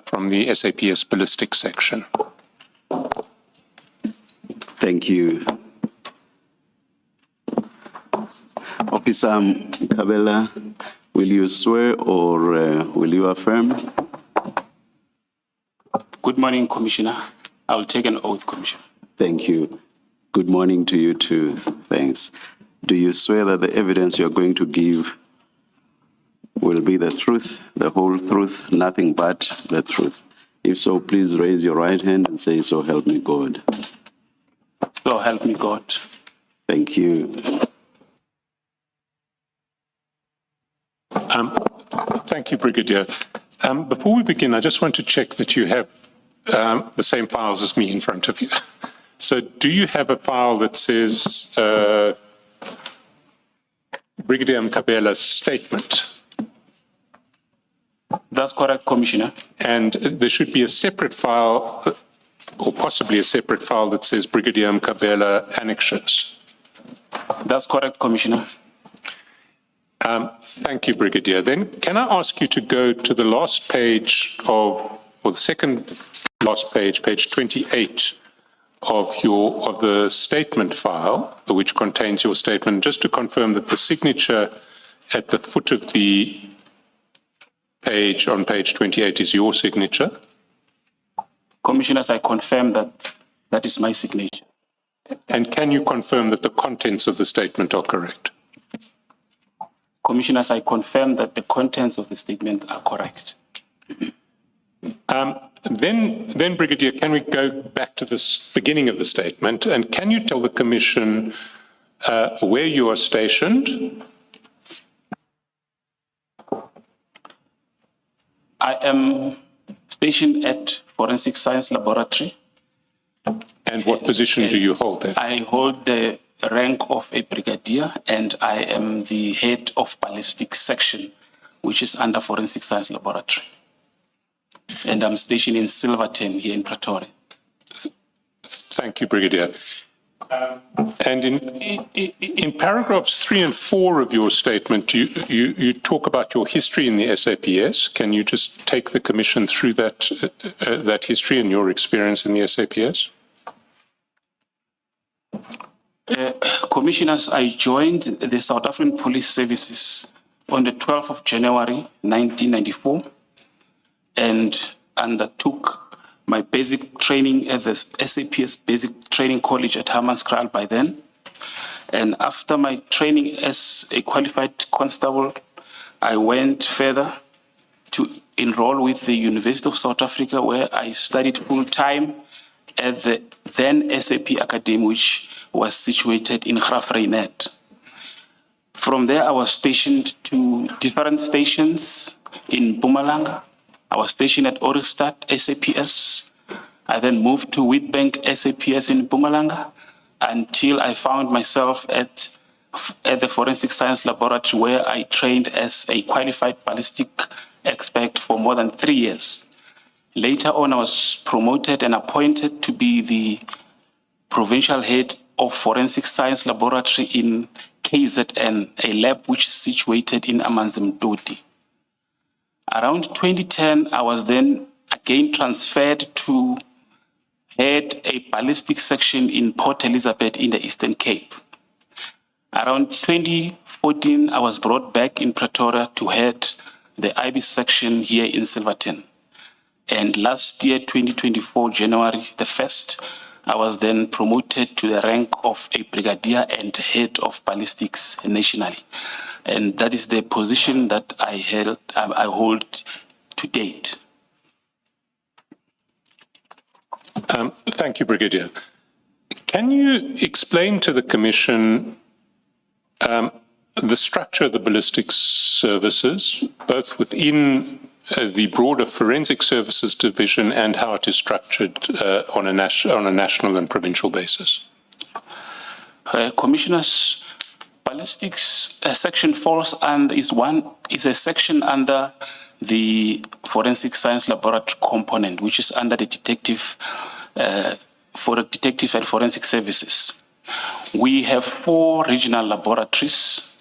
from the SAPS ballistics section. Thank you. Officer Mkhabela, will you swear or will you affirm? Good morning, Commissioner. I will take an oath, Commissioner. Thank you. Good morning to you too. Thanks. Do you swear that the evidence you're going to give will be the truth, the whole truth, nothing but the truth? If so, please raise your right hand and say, "So help me God." So help me God. Thank you. Thank you, Brigadier. Before we begin, I just want to check that you have the same files as me in front of you. So do you have a file that says Brigadier Mkhabela's statement? That's correct, Commissioner. And there should be a separate file, or possibly a separate file, that says Brigadier Mkhabela annexures. That's correct, Commissioner. Thank you, Brigadier. Then can I ask you to go to the last page or the second last page, page 28 of the statement file, which contains your statement, just to confirm that the signature at the foot of the page on page 28 is your signature. Commissioners, I confirm that that is my signature. And can you confirm that the contents of the statement are correct? Commissioners, I confirm that the contents of the statement are correct. Then, Brigadier, can we go back to the beginning of the statement, and can you tell the Commission where you are stationed? I am stationed at Forensic Science Laboratory. And what position do you hold there? I hold the rank of a brigadier, and I am the head of ballistics section, which is under Forensic Science Laboratory. And I'm stationed in Silverton here in Pretoria. Thank you, Brigadier. And in paragraphs 3 and 4 of your statement, you talk about your history in the SAPS. Can you just take the Commission through that history and your experience in the SAPS? Commissioners, I joined the South African Police Services on the 12th of January, 1994, and undertook my basic training at the SAPS Basic Training College at Hammanskraal by then. And after my training as a qualified constable, I went further to enroll with the University of South Africa, where I studied full-time at the then SAP Academy, which was situated in Graafrenet. From there, I was stationed to different stations in Mpumalanga. I was stationed at Orisstad SAPS. I then moved to Witbank SAPS in Mpumalanga until I found myself at the Forensic Science Laboratory, where I trained as a qualified ballistic expert for more than 3 years. Later on, I was promoted and appointed to be the provincial head of Forensic Science Laboratory in KZN, a lab which is situated in Amanzimtoti. Around 2010, I was then again transferred to head a ballistic section in Port Elizabeth in the Eastern Cape. Around 2014, I was brought back in Pretoria to head the IB section here in Silverton. And last year, 2024, January the 1st, I was then promoted to the rank of a brigadier and head of ballistics nationally. And that is the position that I hold to date. Thank you, Brigadier. Can you explain to the Commission the structure of the ballistics services, both within the broader forensic services division and how it is structured on a national and provincial basis? Commissioners, ballistics section falls and is a section under the Forensic Science Laboratory component, which is under the detective and forensic services. We have 4 regional laboratories.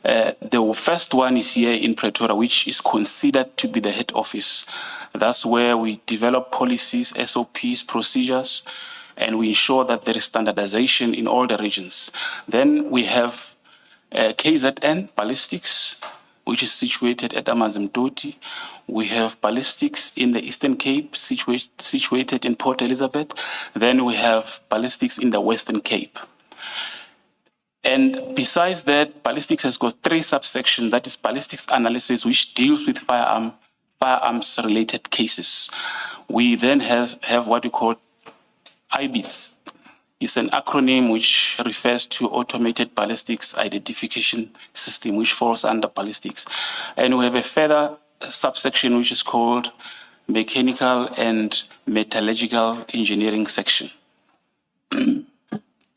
The first one is here in Pretoria, which is considered to be the head office. That's where we develop policies, SOPs, procedures, and we ensure that there is standardization in all the regions. Then we have KZN ballistics, which is situated at Amazimtoti. We have ballistics in the Eastern Cape, situated in Port Elizabeth. Then we have ballistics in the Western Cape. And besides that, ballistics has got 3 subsections. That is ballistics analysis, which deals with firearms-related cases. We then have what we call IBIS. It's an acronym which refers to Automated Ballistics Identification System, which falls under ballistics. And we have a further subsection which is called Mechanical and Metallurgical Engineering section.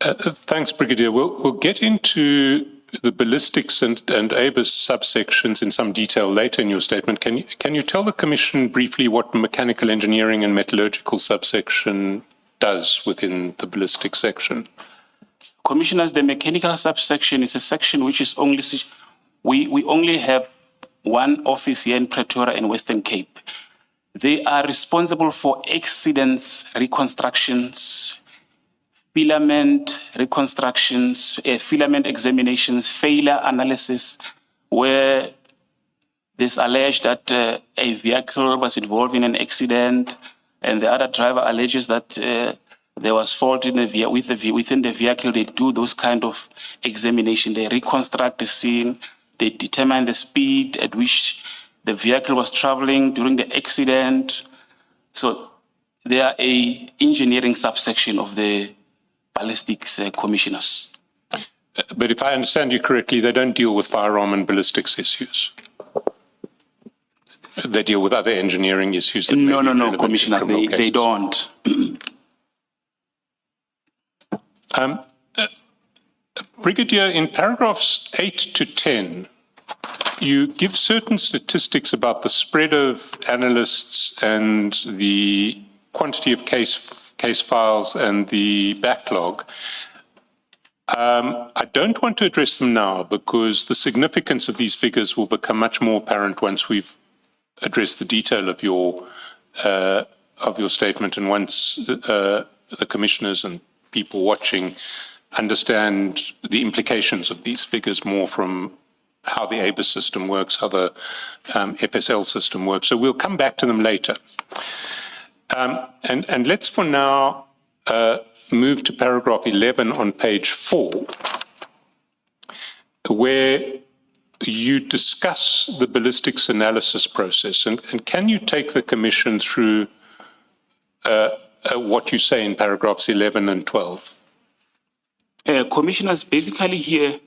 Thanks, Brigadier. We'll get into the ballistics and ABIS subsections in some detail later in your statement. Can you tell the Commission briefly what mechanical engineering and metallurgical subsection does within the ballistics section? Commissioners, the mechanical subsection is a section which is only, we only have one office here in Pretoria and Western Cape. They are responsible for accidents, reconstructions, filament reconstructions, filament examinations, failure analysis, where there's alleged that a vehicle was involved in an accident, and the other driver alleges that there was fault in within the vehicle. They do those kind of examination. They reconstruct the scene. They determine the speed at which the vehicle was traveling during the accident. So they are a engineering subsection of the ballistics commissioners. But if I understand you correctly, they don't deal with firearm and ballistics issues. They deal with other engineering issues. That No, commissioners, they don't. Brigadier, in paragraphs 8 to 10, you give certain statistics about the spread of analysts and the quantity of case files and the backlog. I don't want to address them now because the significance of these figures will become much more apparent once we've addressed the detail of your statement, and once the commissioners and people watching understand the implications of these figures more from how the ABIS system works, how the FSL system works. So we'll come back to them later. And let's for now move to paragraph 11 on page 4, where you discuss the ballistics analysis process. And can you take the Commission through what you say in paragraphs 11 and 12? Commissioners, basically here,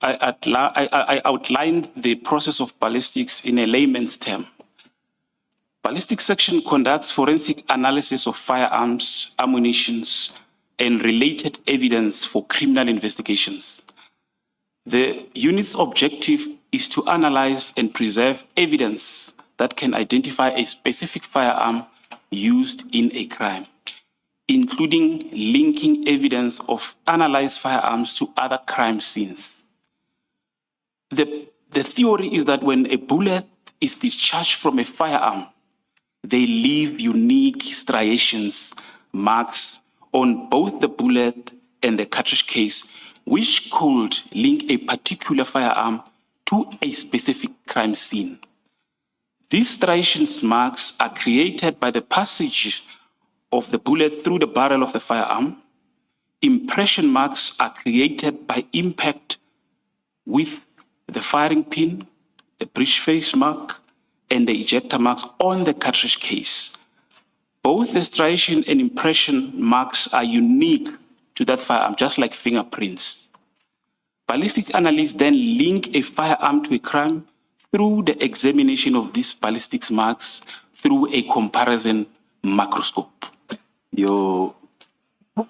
I outlined the process of ballistics in a layman's term. Ballistics section conducts forensic analysis of firearms, ammunitions, and related evidence for criminal investigations. The unit's objective is to analyze and preserve evidence that can identify a specific firearm used in a crime, including linking evidence of analyzed firearms to other crime scenes. The theory is that when a bullet is discharged from a firearm, they leave unique striations, marks on both the bullet and the cartridge case, which could link a particular firearm to a specific crime scene. These striations marks are created by the passage of the bullet through the barrel of the firearm. Impression marks are created by impact with the firing pin, the breech face mark, and the ejector marks on the cartridge case. Both the striation and impression marks are unique to that firearm, just like fingerprints. Ballistics analysts then link a firearm to a crime through the examination of these ballistics marks through a comparison microscope. Your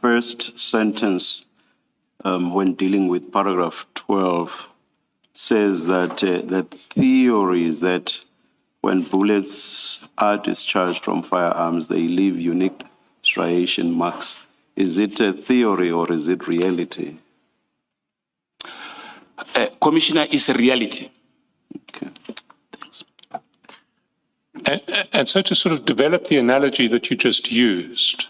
first sentence, when dealing with paragraph 12, says that the theory is that when bullets are discharged from firearms, they leave unique striation marks. Is it a theory or is it reality? Commissioner, is a reality. Okay. Thanks. And so to sort of develop the analogy that you just used,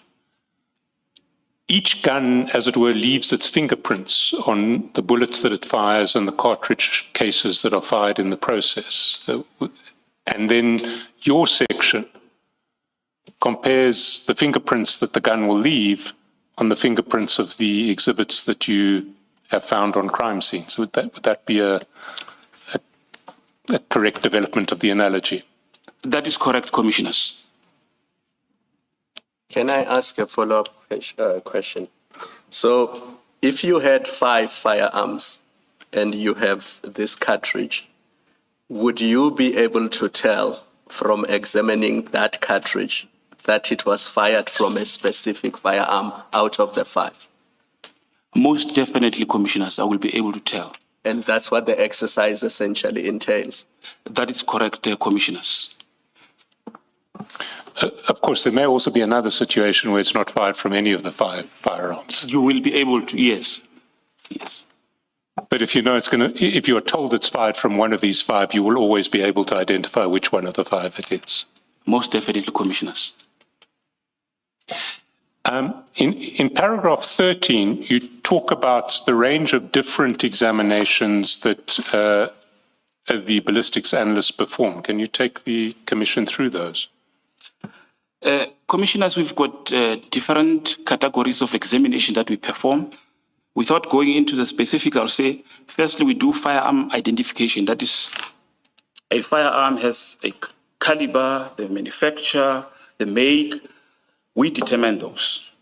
each gun, as it were, leaves its fingerprints on the bullets that it fires and the cartridge cases that are fired in the process. And then your section compares the fingerprints that the gun will leave on the fingerprints of the exhibits that you have found on crime scenes. Would that be a correct development of the analogy? That is correct, Commissioners. Can I ask a follow-up question? So if you had 5 firearms and you have this cartridge, would you be able to tell from examining that cartridge that it was fired from a specific firearm out of the 5? Most definitely, Commissioners, I will be able to tell. And that's what the exercise essentially entails. That is correct, Commissioners. Of course, there may also be another situation where it's not fired from any of the 5 firearms. You will be able to, yes. Yes. But if you know if you are told it's fired from one of these 5, you will always be able to identify which one of the 5 it is. Most definitely, Commissioners. In paragraph 13, you talk about the range of different examinations that the ballistics analysts perform. Can you take the Commission through those? Commissioners, we've got different categories of examination that we perform. Without going into the specifics, I'll say, firstly, we do firearm identification. That is, a firearm has a caliber, the manufacturer, the make. We determine those.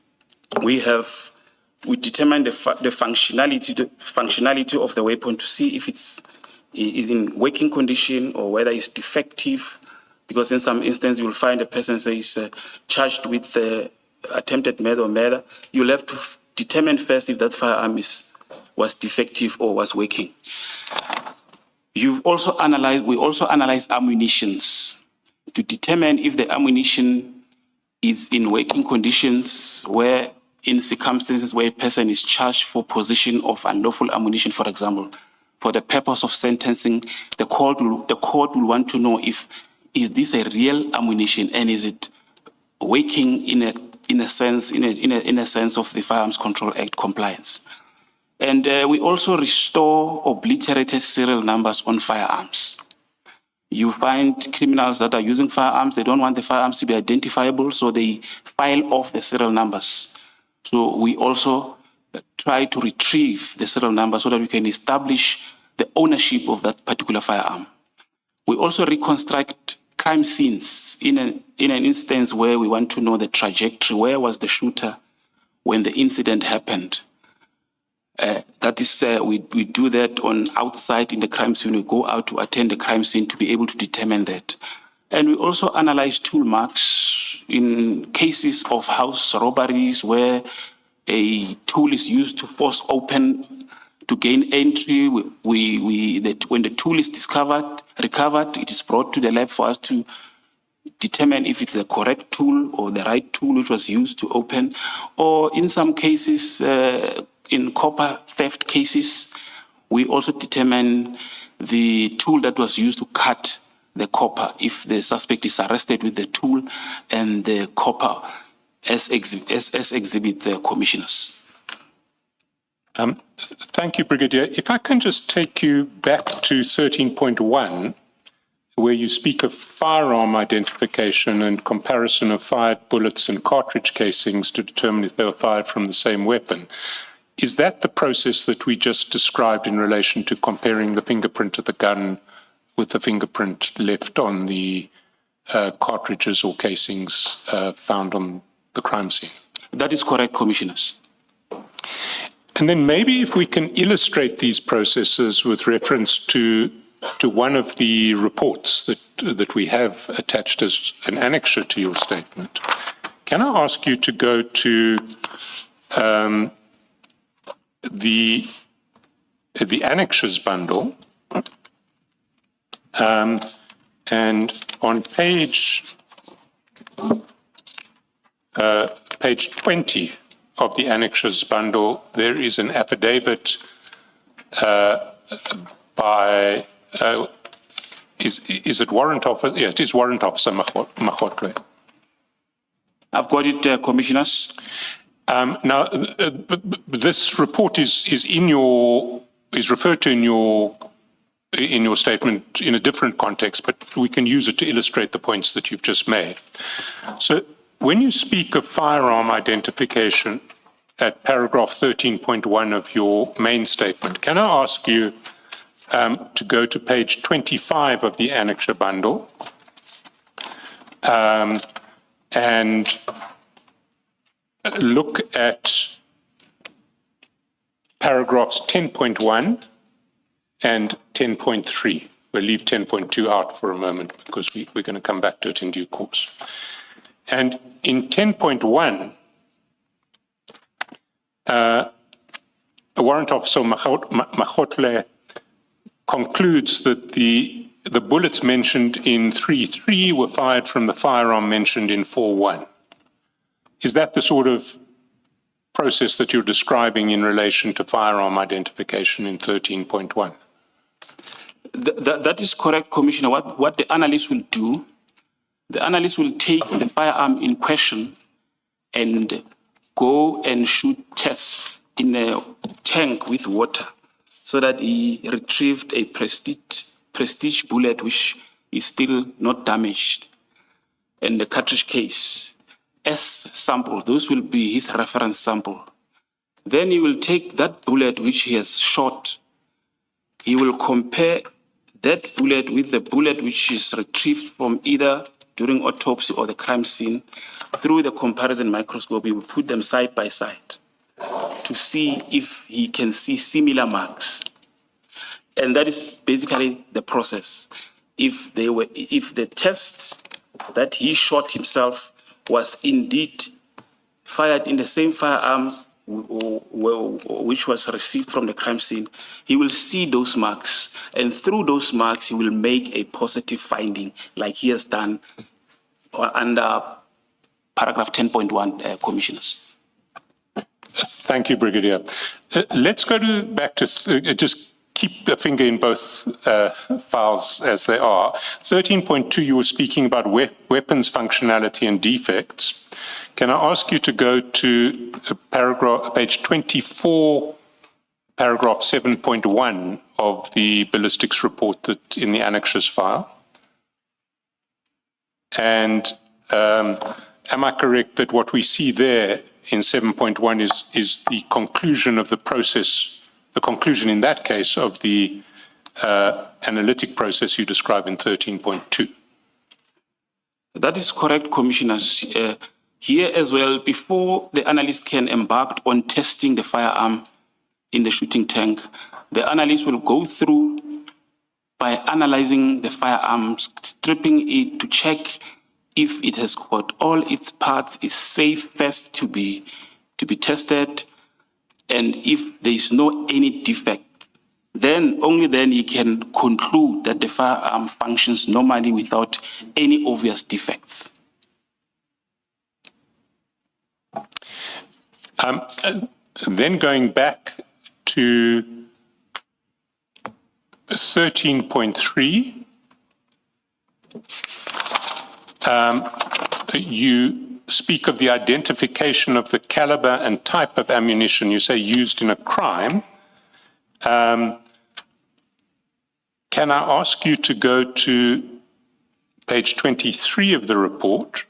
We determine the functionality of the weapon to see if it's is in working condition or whether it's defective. Because in some instances, you will find a person says charged with attempted murder or murder. You'll have to determine first if that firearm was defective or was working. We also analyze ammunitions to determine if the ammunition is in working conditions, where in circumstances where a person is charged for possession of unlawful ammunition, for example, for the purpose of sentencing, the court will want to know is this a real ammunition and is it working in a sense of the Firearms Control Act compliance. And we also restore obliterated serial numbers on firearms. You find criminals that are using firearms, they don't want the firearms to be identifiable, so they file off the serial numbers. So we also try to retrieve the serial number so that we can establish the ownership of that particular firearm. We also reconstruct crime scenes in an instance where we want to know the trajectory. Where was the shooter when the incident happened? That is, we do that on outside in the crime scene. We go out to attend the crime scene to be able to determine that. And we also analyze tool marks in cases of house robberies where a tool is used to force open to gain entry. When the tool is recovered, it is brought to the lab for us to determine if it's the correct tool or the right tool which was used to open. Or in some cases, in copper theft cases, we also determine the tool that was used to cut the copper, if the suspect is arrested with the tool and the copper as exhibit the Commissioners. Thank you, Brigadier. If I can just take you back to 13.1, where you speak of firearm identification and comparison of fired bullets and cartridge casings to determine if they were fired from the same weapon. Is that the process that we just described in relation to comparing the fingerprint of the gun with the fingerprint left on the cartridges or casings found on the crime scene? That is correct, Commissioners. And then maybe if we can illustrate these processes with reference to one of the reports that we have attached as an annexure to your statement. Can I ask you to go to the annexures bundle, and on page 20 of the annexures bundle, there is an affidavit by Is it Warrant Officer? Yeah, it is Warrant Officer Makgotle. I've got it, Commissioners. Now, this report is referred to in your statement in a different context, but we can use it to illustrate the points that you've just made. So, when you speak of firearm identification at paragraph 13.1 of your main statement, can I ask you to go to page 25 of the annexure bundle and look at paragraphs 10.1 and 10.3. We'll leave 10.2 out for a moment because we're going to come back to it in due course. And in 10.1, Warrant Officer Makgotle concludes that the bullets mentioned in 3.3 were fired from the firearm mentioned in 4.1. Is that the sort of process that you're describing in relation to firearm identification in 13.1? That is correct, Commissioner. What the analyst will do, the analyst will take the firearm in question and go and shoot tests in a tank with water so that he retrieved a prestige bullet which is still not damaged, and the cartridge case as sample. Those will be his reference sample. Then he will take that bullet which he has shot. He will compare that bullet with the bullet which is retrieved from either during autopsy or the crime scene. Through the comparison microscope, he will put them side by side to see if he can see similar marks. And that is basically the process. If the test that he shot himself was indeed fired in the same firearm which was received from the crime scene, he will see those marks. And through those marks, he will make a positive finding like he has done under paragraph 10.1, Commissioners. Thank you, Brigadier. Let's go back to just keep a finger in both files as they are. 13.2, you were speaking about weapons functionality and defects. Can I ask you to go to page 24, paragraph 7.1 of the ballistics report that in the annexures file? And am I correct that what we see there in 7.1 is the conclusion of the process, the conclusion in that case of the analytic process you describe in 13.2? That is correct, Commissioners. Here as well, before the analyst can embark on testing the firearm in the shooting tank, the analyst will go through by analyzing the firearm, stripping it to check if it has got all its parts, is safe first to be tested, and if there is no any defect, then only then he can conclude that the firearm functions normally without any obvious defects. Then going back to 13.3, you speak of the identification of the caliber and type of ammunition, you say used in a crime. Can I ask you to go to page 23 of the report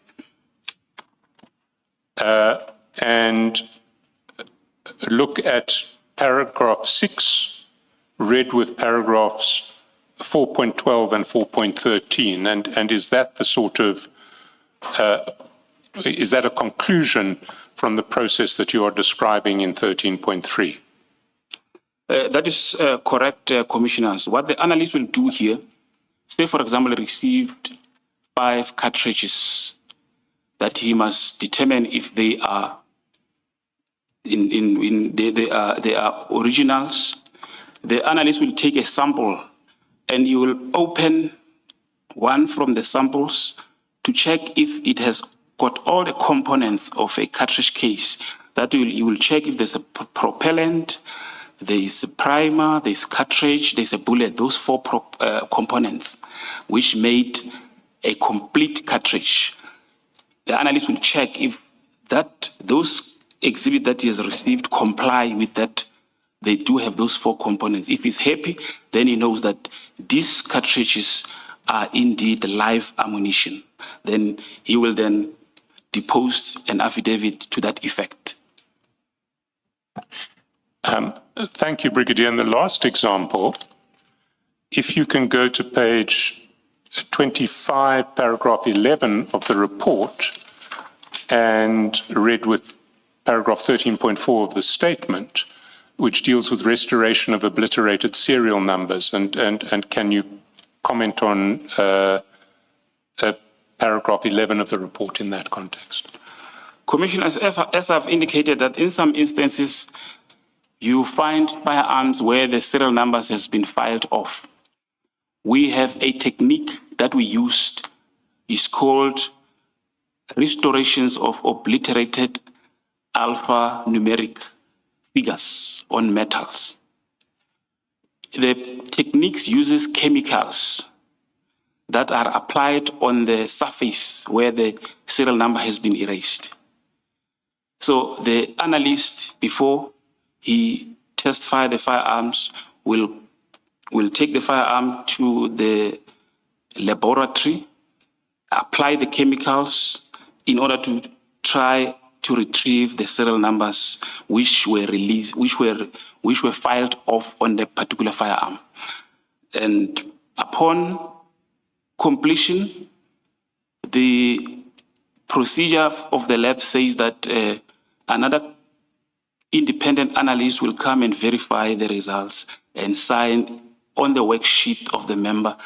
and look at paragraph 6, read with paragraphs 4.12 and 4.13, and is that the sort of, is that a conclusion from the process that you are describing in 13.3? That is correct, Commissioners. What the analyst will do here, say for example, received 5 cartridges that he must determine if they are they are originals. The analyst will take a sample and he will open one from the samples to check if it has got all the components of a cartridge case. That he will check if there's a propellant, there is a primer, there is a cartridge, there is a bullet, those four components, which made a complete cartridge. The analyst will check if those exhibits that he has received comply with that. They do have those four components. If he's happy, then he knows that these cartridges are indeed live ammunition. Then he will then depose an affidavit to that effect. Thank you, Brigadier. And the last example, if you can go to page 25, paragraph 11 of the report, and read with paragraph 13.4 of the statement, which deals with restoration of obliterated serial numbers. And can you comment on paragraph 11 of the report in that context? Commissioner, as I've indicated, that in some instances, you find firearms where the serial numbers has been filed off. We have a technique that we used, is called restorations of obliterated alphanumeric figures on metals. The techniques uses chemicals that are applied on the surface where the serial number has been erased. So the analyst, before he testifies the firearms, will take the firearm to the laboratory, apply the chemicals in order to try to retrieve the serial numbers which were released, which were filed off on the particular firearm. And upon completion, the procedure of the lab says that another independent analyst will come and verify the results and sign on the worksheet of the member,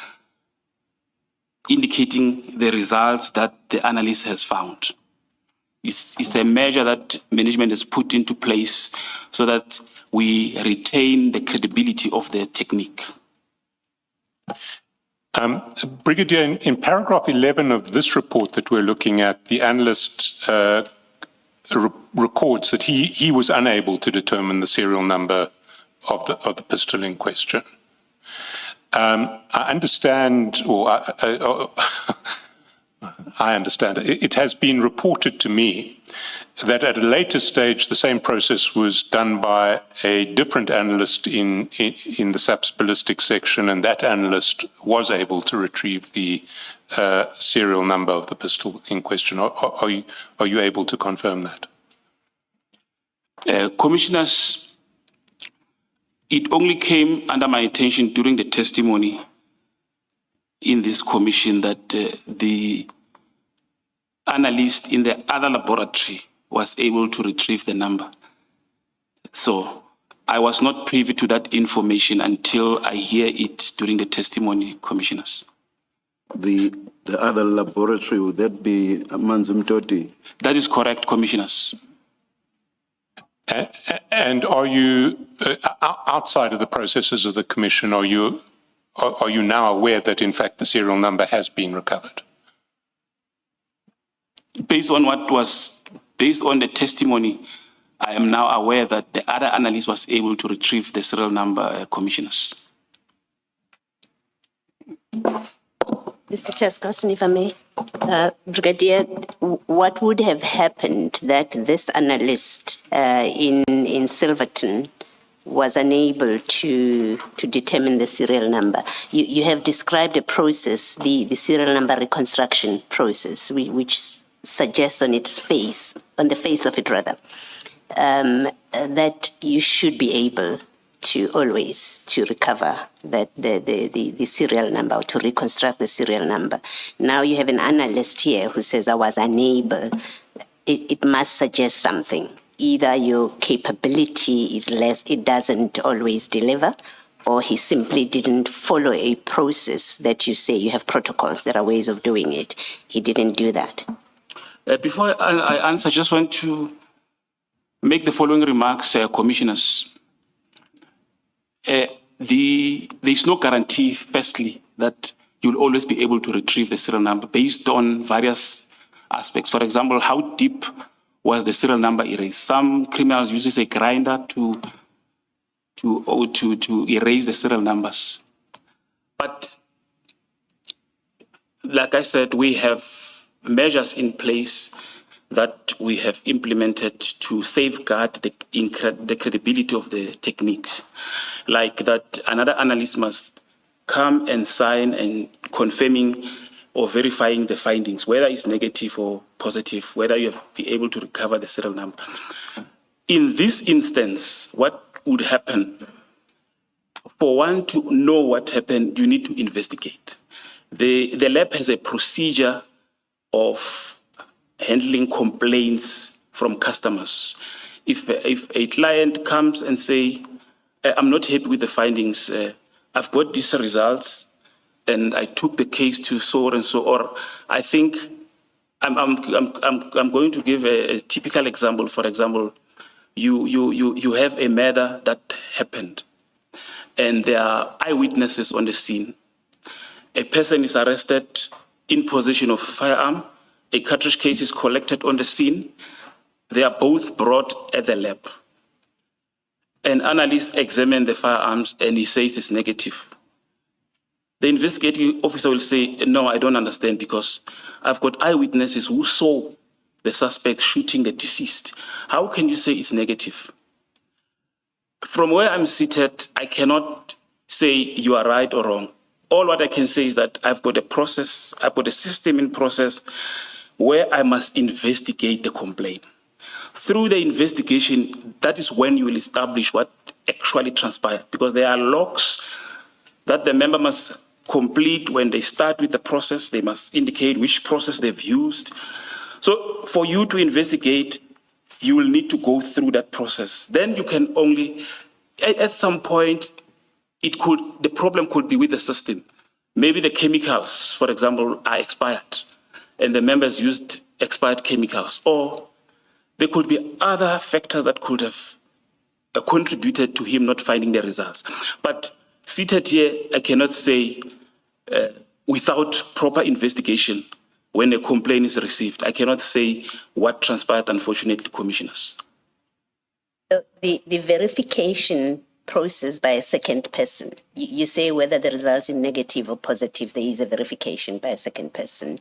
indicating the results that the analyst has found. It's a measure that management has put into place so that we retain the credibility of the technique. Brigadier, in paragraph 11 of this report that we're looking at, the analyst records that he was unable to determine the serial number of the pistol in question. I understand, or I understand, it has been reported to me that at a later stage, the same process was done by a different analyst in the SAPS ballistic section, and that analyst was able to retrieve the serial number of the pistol in question. Are you able to confirm that? Commissioners, it only came under my attention during the testimony in this commission that the analyst in the other laboratory was able to retrieve the number. So I was not privy to that information until I hear it during the testimony, commissioners. The other laboratory, would that be Manzumtoti? That is correct, commissioners. And are you, outside of the processes of the commission, are you now aware that in fact the serial number has been recovered? Based on the testimony, I am now aware that the other analyst was able to retrieve the serial number, commissioners. Mr. Chairperson, if I may, Brigadier, what would have happened that this analyst in Silverton was unable to determine the serial number? You have described a process, the serial number reconstruction process, which suggests on the face of it rather, that you should be able to always to recover that the serial number, or to reconstruct the serial number. Now you have an analyst here who says I was unable. It must suggest something. Either your capability is less, it doesn't always deliver, or he simply didn't follow a process that you say you have protocols, there are ways of doing it. He didn't do that. Before I answer, I just want to make the following remarks, commissioners. There is no guarantee, firstly, that you'll always be able to retrieve the serial number based on various aspects. For example, how deep was the serial number erased? Some criminals use a grinder to to erase the serial numbers. But like I said, we have measures in place that we have implemented to safeguard the credibility of the techniques. Like that another analyst must come and sign and confirming or verifying the findings, whether it's negative or positive, whether you have been able to recover the serial number. In this instance, what would happen? For one to know what happened, you need to investigate. The lab has a procedure of handling complaints from customers. If a client comes and say, I'm not happy with the findings, I've got these results, and I took the case to so and so, or I think I'm going to give a typical example. For example, you have a murder that happened, and there are eyewitnesses on the scene. A person is arrested in possession of a firearm. A cartridge case is collected on the scene. They are both brought at the lab. An analyst examines the firearms and he says it's negative. The investigating officer will say, no, I don't understand because I've got eyewitnesses who saw the suspect shooting the deceased. How can you say it's negative? From where I'm seated, I cannot say you are right or wrong. All what I can say is that I've got a process, I've got a system in process where I must investigate the complaint. Through the investigation, that is when you will establish what actually transpired, because there are logs that the member must complete when they start with the process. They must indicate which process they've used. So for you to investigate, you will need to go through that process. Then you can only, at some point, the problem could be with the system. Maybe the chemicals, for example, are expired, and the members used expired chemicals, or there could be other factors that could have contributed to him not finding the results. But seated here, I cannot say without proper investigation, when a complaint is received, I cannot say what transpired, unfortunately, commissioners. The verification process by a second person, you say whether the results are negative or positive, there is a verification by a second person.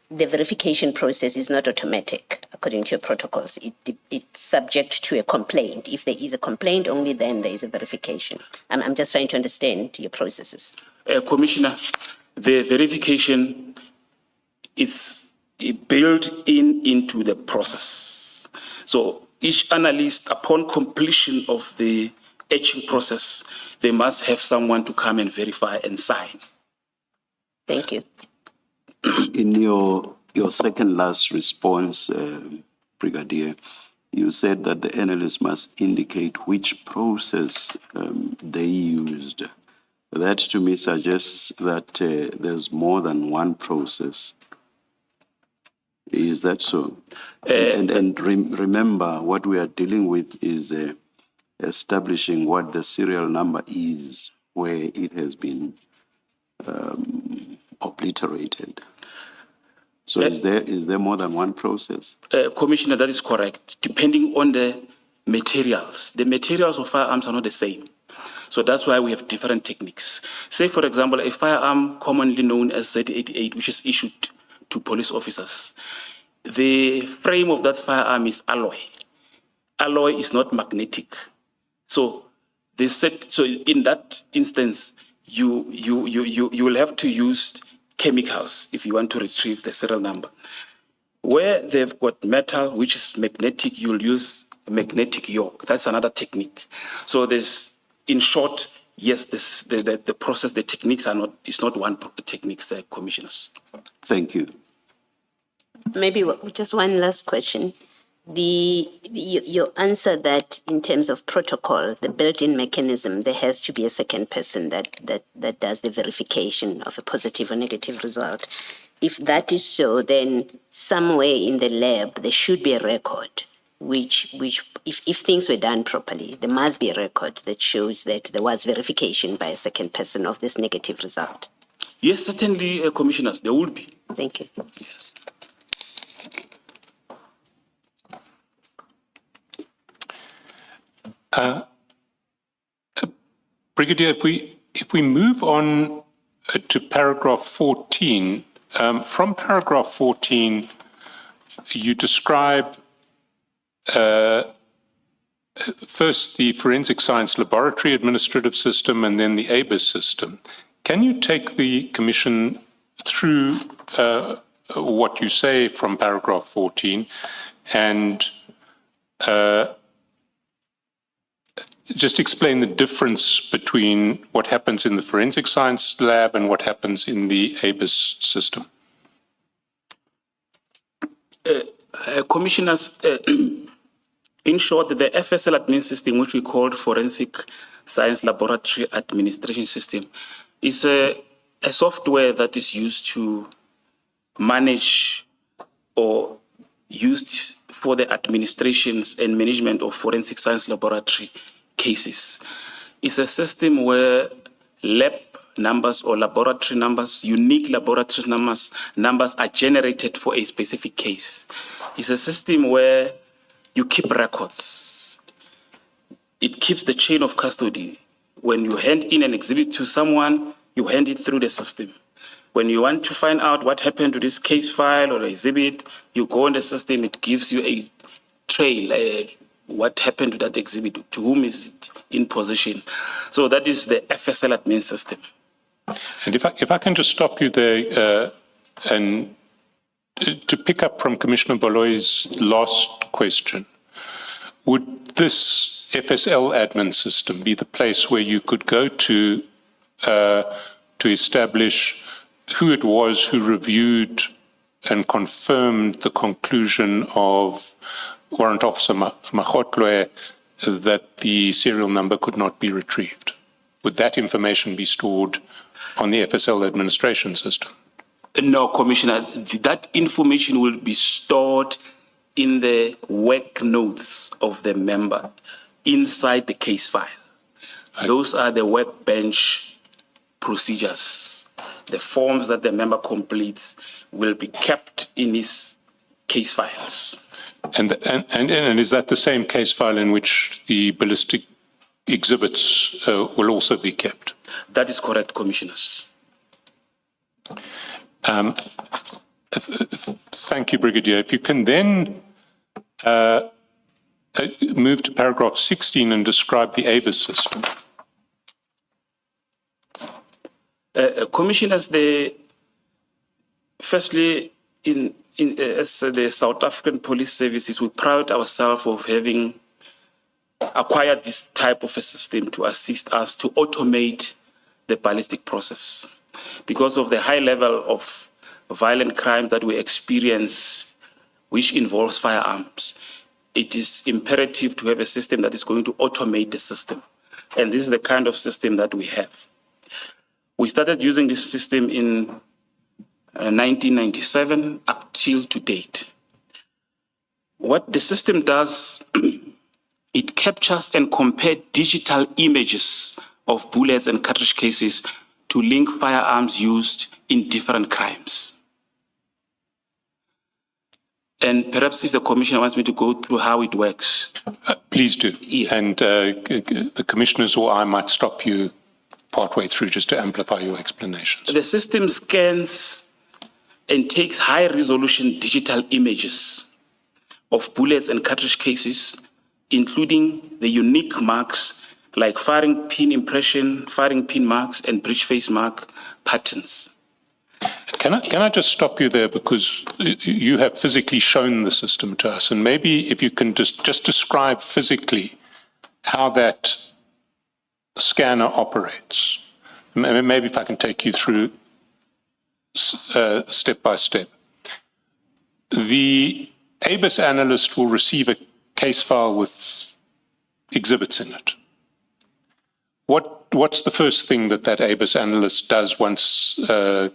The verification process is not automatic, according to your protocols. It's subject to a complaint. If there is a complaint, only then there is a verification. I'm just trying to understand your processes. Commissioner, the verification is built into the process. So each analyst, upon completion of the etching process, they must have someone to come and verify and sign. Thank you. In your second last response, Brigadier, you said that the analyst must indicate which process they used. That to me suggests that there's more than one process. Is that so? Remember, what we are dealing with is establishing what the serial number is, where it has been obliterated. So is there more than one process? Commissioner, that is correct. Depending on the materials of firearms are not the same. So that's why we have different techniques. Say, for example, a firearm commonly known as Z88, which is issued to police officers. The frame of that firearm is alloy. Alloy is not magnetic. So in that instance, you will have to use chemicals if you want to retrieve the serial number. Where they've got metal, which is magnetic, you'll use a magnetic yoke. That's another technique. So there's, in short, yes, the process, the techniques it's not one technique, commissioners. Thank you. Maybe just one last question. Your answer that in terms of protocol, the built-in mechanism, there has to be a second person that does the verification of a positive or negative result. If that is so, then somewhere in the lab, there should be a record, which if things were done properly, there must be a record that shows that there was verification by a second person of this negative result. Yes, certainly, commissioners, there would be. Thank you. Yes. Brigadier, if we move on to paragraph 14, from paragraph 14, you describe first the forensic science laboratory administrative system and then the ABIS system. Can you take the Commission through what you say from paragraph 14 and just explain the difference between what happens in the forensic science lab and what happens in the ABIS system? Commissioners, in short, the FSL admin system, which we call Forensic Science Laboratory Administration System, is a software that is used to manage or used for the administrations and management of forensic science laboratory cases. It's a system where lab numbers or laboratory numbers, unique laboratory numbers are generated for a specific case. It's a system where you keep records. It keeps the chain of custody. When you hand in an exhibit to someone, you hand it through the system. When you want to find out what happened to this case file or exhibit, you go in the system, it gives you a trail, what happened to that exhibit, to whom is it in possession. So that is the FSL admin system. And if I can just stop you there and to pick up from Commissioner Baloy's last question, would this FSL admin system be the place where you could go to establish who it was who reviewed and confirmed the conclusion of Warrant Officer Makgotlwe that the serial number could not be retrieved? Would that information be stored on the FSL administration system? No, Commissioner, that information will be stored in the work notes of the member inside the case file. Those are the workbench procedures. The forms that the member completes will be kept in his case files. And is that the same case file in which the ballistic exhibits will also be kept? That is correct, Commissioners. Thank you, Brigadier. If you can then move to paragraph 16 and describe the ABIS system. Commissioners, firstly, as the South African Police Services, we pride ourselves of having acquired this type of a system to assist us to automate the ballistic process. Because of the high level of violent crime that we experience, which involves firearms, it is imperative to have a system that is going to automate the system. And this is the kind of system that we have. We started using this system in 1997 up till to date. What the system does, it captures and compares digital images of bullets and cartridge cases to link firearms used in different crimes. And perhaps if the Commissioner wants me to go through how it works. Please do. Yes. And the Commissioners or I might stop you partway through just to amplify your explanations. The system scans and takes high-resolution digital images of bullets and cartridge cases, including the unique marks like firing pin impression, firing pin marks, and breech face mark patterns. Can I just stop you there, because you have physically shown the system to us, and maybe if you can just describe physically how that scanner operates. Maybe if I can take you through step by step. The ABIS analyst will receive a case file with exhibits in it. What's the first thing that ABIS analyst does once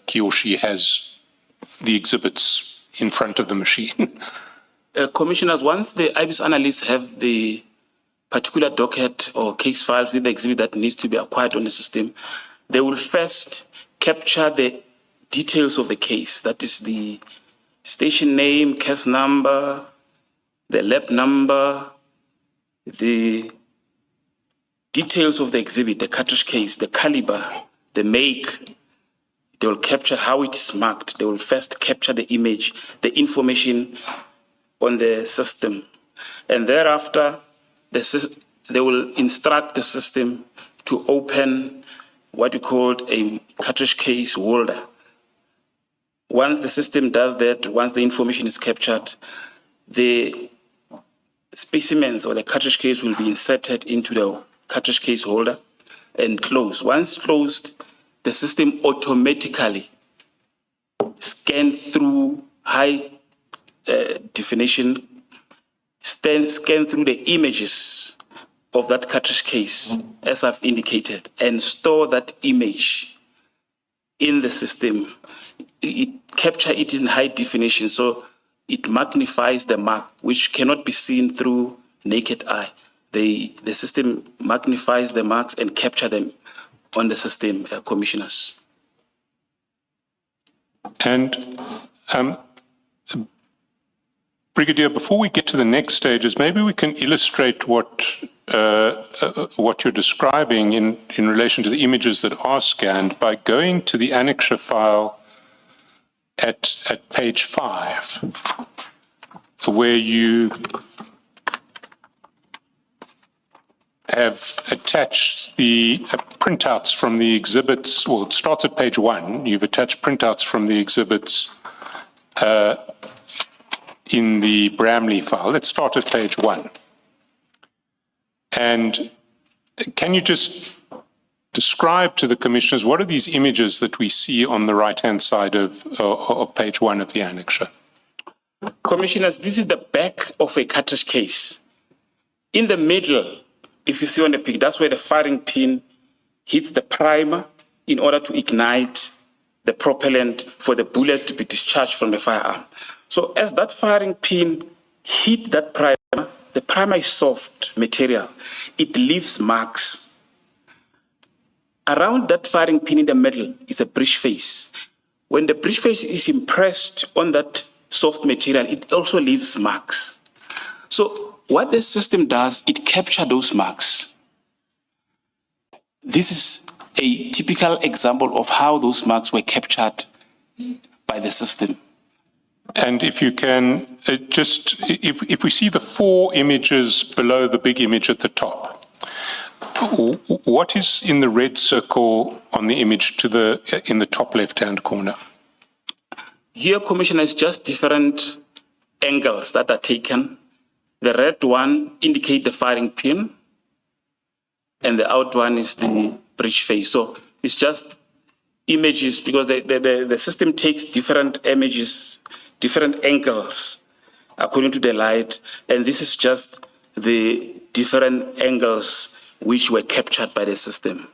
he or she has the exhibits in front of the machine? Commissioners, once the ABIS analysts have the particular docket or case files with the exhibit that needs to be acquired on the system, they will first capture the details of the case. That is the station name, case number, the lab number, the details of the exhibit, the cartridge case, the caliber, the make. They will capture how it is marked. They will first capture the image, the information on the system. And thereafter, they will instruct the system to open what we call a cartridge case holder. Once the system does that, once the information is captured, the specimens or the cartridge case will be inserted into the cartridge case holder and closed. Once closed, the system automatically scans through high definition, scan through the images of that cartridge case, as I've indicated, and store that image in the system. It capture it in high definition, so it magnifies the mark, which cannot be seen through naked eye. The system magnifies the marks and capture them on the system, commissioners. And Brigadier, before we get to the next stages, maybe we can illustrate what you're describing in relation to the images that are scanned by going to the annexure file at page 5, where you have attached the printouts from the exhibits. Well, it starts at page 1. You've attached printouts from the exhibits in the Bramley file. Let's start at page 1. And can you just describe to the commissioners what are these images that we see on the right-hand side of page 1 of the annexure? Commissioners, this is the back of a cartridge case. In the middle, if you see on the pic, that's where the firing pin hits the primer in order to ignite the propellant for the bullet to be discharged from the firearm. So as that firing pin hit that primer, the primer is soft material. It leaves marks. Around that firing pin in the middle is a breech face. When the breech face is impressed on that soft material, it also leaves marks. So what the system does, it captures those marks. This is a typical example of how those marks were captured by the system. And if you can, if we see the 4 images below the big image at the top, what is in the red circle on the image in the top left-hand corner? Here, Commissioner, is just different angles that are taken. The red one indicates the firing pin, and the out one is the breech face. So it's just images because the system takes different images, different angles according to the light, and this is just the different angles which were captured by the system.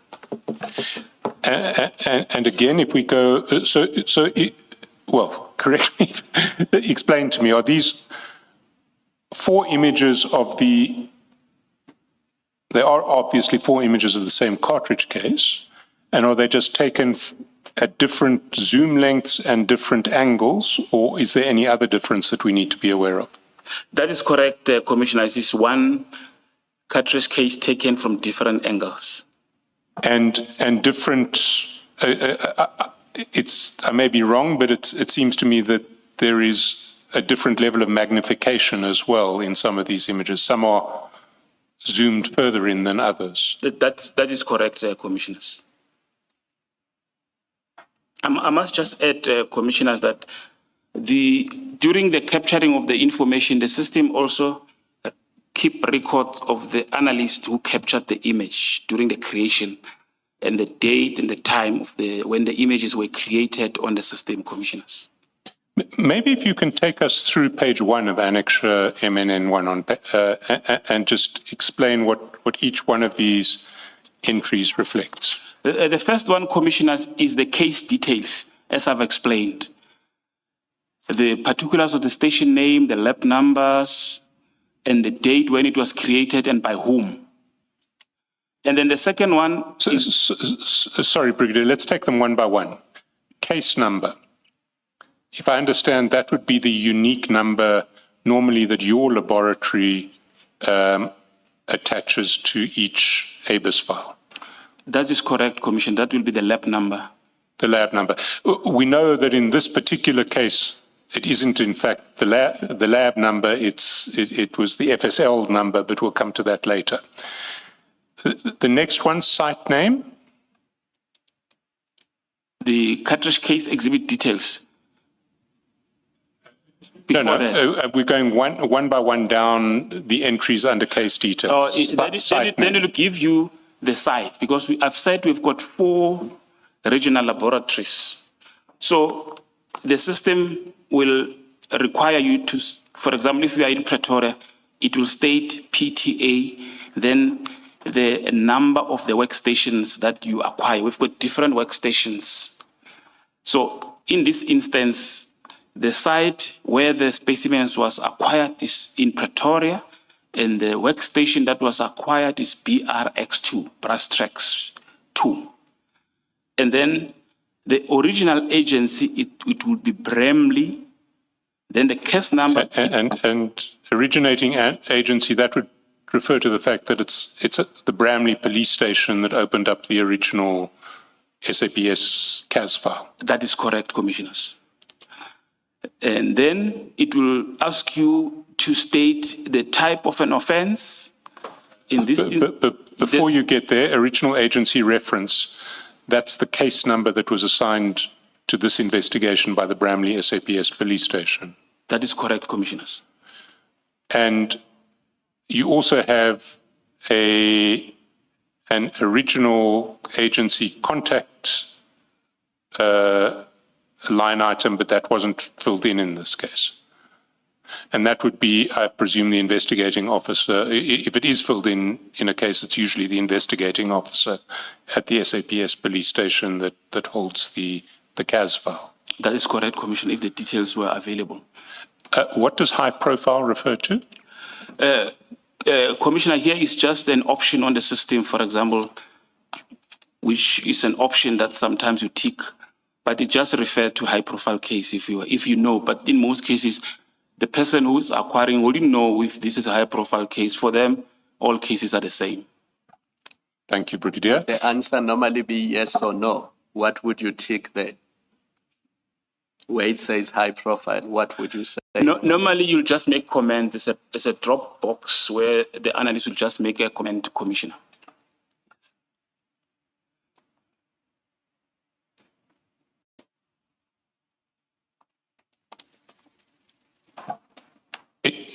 And again, if we go, well, correct me, explain to me, are these 4 images of there are obviously 4 images of the same cartridge case, and are they just taken at different zoom lengths and different angles, or is there any other difference that we need to be aware of? That is correct, Commissioner. This is one cartridge case taken from different angles. And different, I may be wrong, but it seems to me that there is a different level of magnification as well in some of these images. Some are zoomed further in than others. That is correct, Commissioners. I must just add, Commissioners, that during the capturing of the information, the system also keep records of the analyst who captured the image during the creation and the date and the time of when the images were created on the system, Commissioners. Maybe if you can take us through page 1 of Annexure MNN1 and just explain what each one of these entries reflects. The first one, Commissioners, is the case details, as I've explained. The particulars of the station name, the lap numbers, and the date when it was created and by whom. And then the second one... Sorry, Brigadier, let's take them one by one. Case number. If I understand, that would be the unique number normally that your laboratory attaches to each ABIS file. That is correct, Commissioner. That will be the lab number. The lab number. We know that in this particular case, it isn't in fact the lab number, it was the FSL number, but we'll come to that later. The next one, site name. The cartridge case exhibit details. No, Before that. we're going one by one down the entries under case details. Then it will give you the site, because I've said we've got 4 regional laboratories. So the system will require you to, for example, if you are in Pretoria, it will state PTA, then the number of the workstations that you acquire. We've got different workstations. So in this instance, the site where the specimens was acquired is in Pretoria, and the workstation that was acquired is BRX2, Brass Tracks 2. And then the original agency, it would be Bramley. Then the case number. And originating agency, that would refer to the fact that it's the Bramley police station that opened up the original SAPS CAS file. That is correct, Commissioners. And then it will ask you to state the type of an offense. In this, but before you get there, original agency reference, that's the case number that was assigned to this investigation by the Bramley SAPS police station. That is correct, Commissioners. And you also have an original agency contact line item, but that wasn't filled in this case. And that would be, I presume, the investigating officer. If it is filled in a case, it's usually the investigating officer at the SAPS police station that holds the CAS file. That is correct, Commissioner, if the details were available. What does high profile refer to? Commissioner, here is just an option on the system, for example, which is an option that sometimes you tick, but it just refers to high profile case if you know. But in most cases, the person who is acquiring wouldn't know if this is a high profile case. For them, all cases are the same. Thank you, Brigadier. The answer normally be yes or no. What would you tick there? Where it says high profile, what would you say? No, normally, you'll just make comment. There's a drop box where the analyst will just make a comment to Commissioner.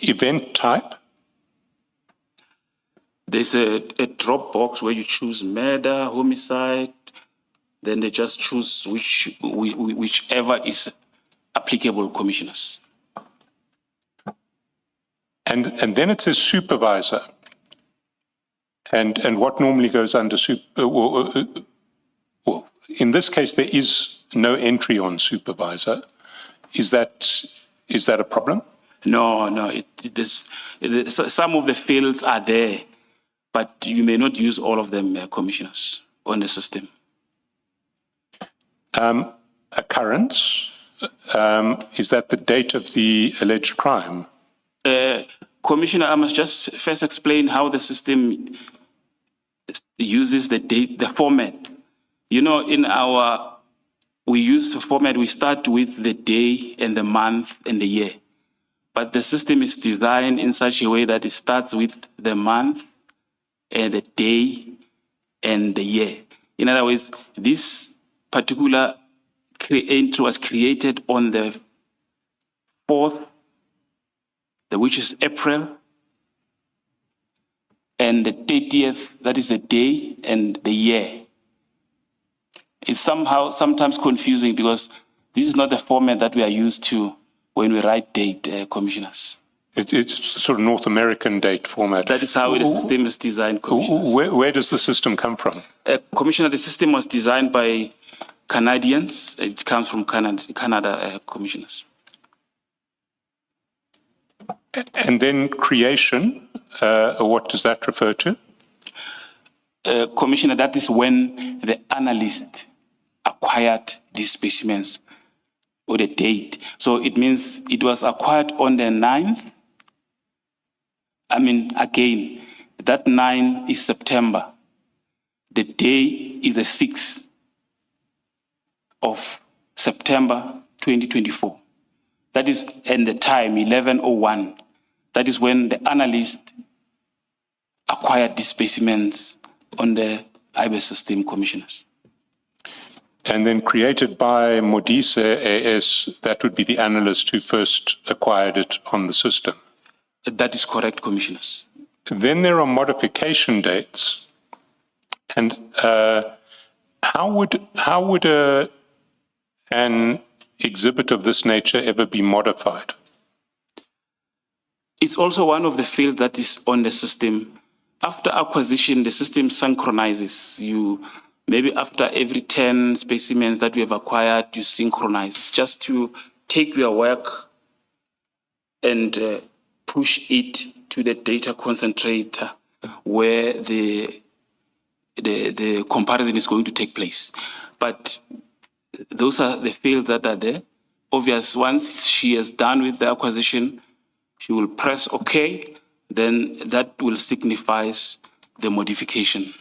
Event type? There's a drop box where you choose murder, homicide, then they just choose whichever is applicable, Commissioners. And then it says supervisor. And what normally goes under well, in this case, there is no entry on supervisor. Is that a problem? No, some of the fields are there, but you may not use all of them, Commissioners, on the system. Occurrence, is that the date of the alleged crime? Commissioner, I must just first explain how the system uses the date, the format. You know, we use the format, we start with the day and the month and the year. But the system is designed in such a way that it starts with the month and the day and the year. In other words, this particular entry was created on the 4th, which is April, and the 30th, that is the day and the year. It's sometimes confusing because this is not the format that we are used to when we write date, Commissioners. It's sort of North American date format. That is how the system is designed, Commissioners. Where does the system come from? Commissioner, the system was designed by Canadians. It comes from Canada, Commissioners. And then creation, what does that refer to? Commissioner, that is when the analyst acquired these specimens or the date. So it means it was acquired on the 9th. I mean, again, That 9 is September. The day is the 6th of September 2024. That is, and the time, 11:01. That is when the analyst acquired these specimens on the IBES system, commissioners. And then created by Modise AS, that would be the analyst who first acquired it on the system. That is correct, commissioners. Then there are modification dates. And how would an exhibit of this nature ever be modified? It's also one of the fields that is on the system. After acquisition, the system synchronizes. Maybe after every 10 specimens that we have acquired, you synchronize. It's just to take your work and push it to the data concentrator where the comparison is going to take place. But those are the fields that are there. Obvious, once she is done with the acquisition, she will press OK, then that will signify the modification.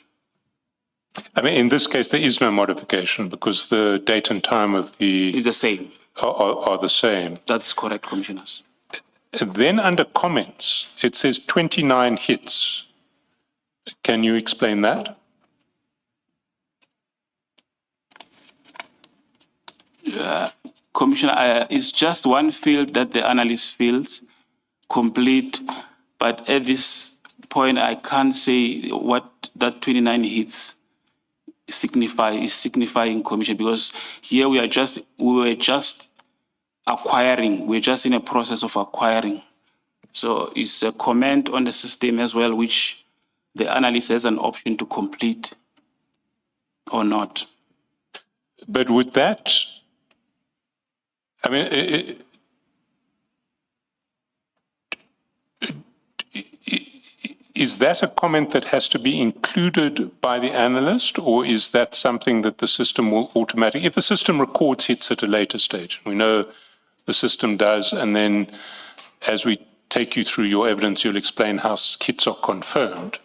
I mean, in this case, there is no modification because the date and time of the It's the same. are the same. That's correct, commissioners. Then under comments, it says 29 hits. Can you explain that? Commissioner, it's just one field that the analyst feels complete, but at this point, I can't say what that 29 hits is signifying, Commissioner, because here we were just acquiring. We're just in a process of acquiring. So it's a comment on the system as well, which the analyst has an option to complete or not. But would that, I mean, is that a comment that has to be included by the analyst, or is that something that the system will automatically, if the system records hits at a later stage, we know the system does, and then as we take you through your evidence, you'll explain how hits are confirmed.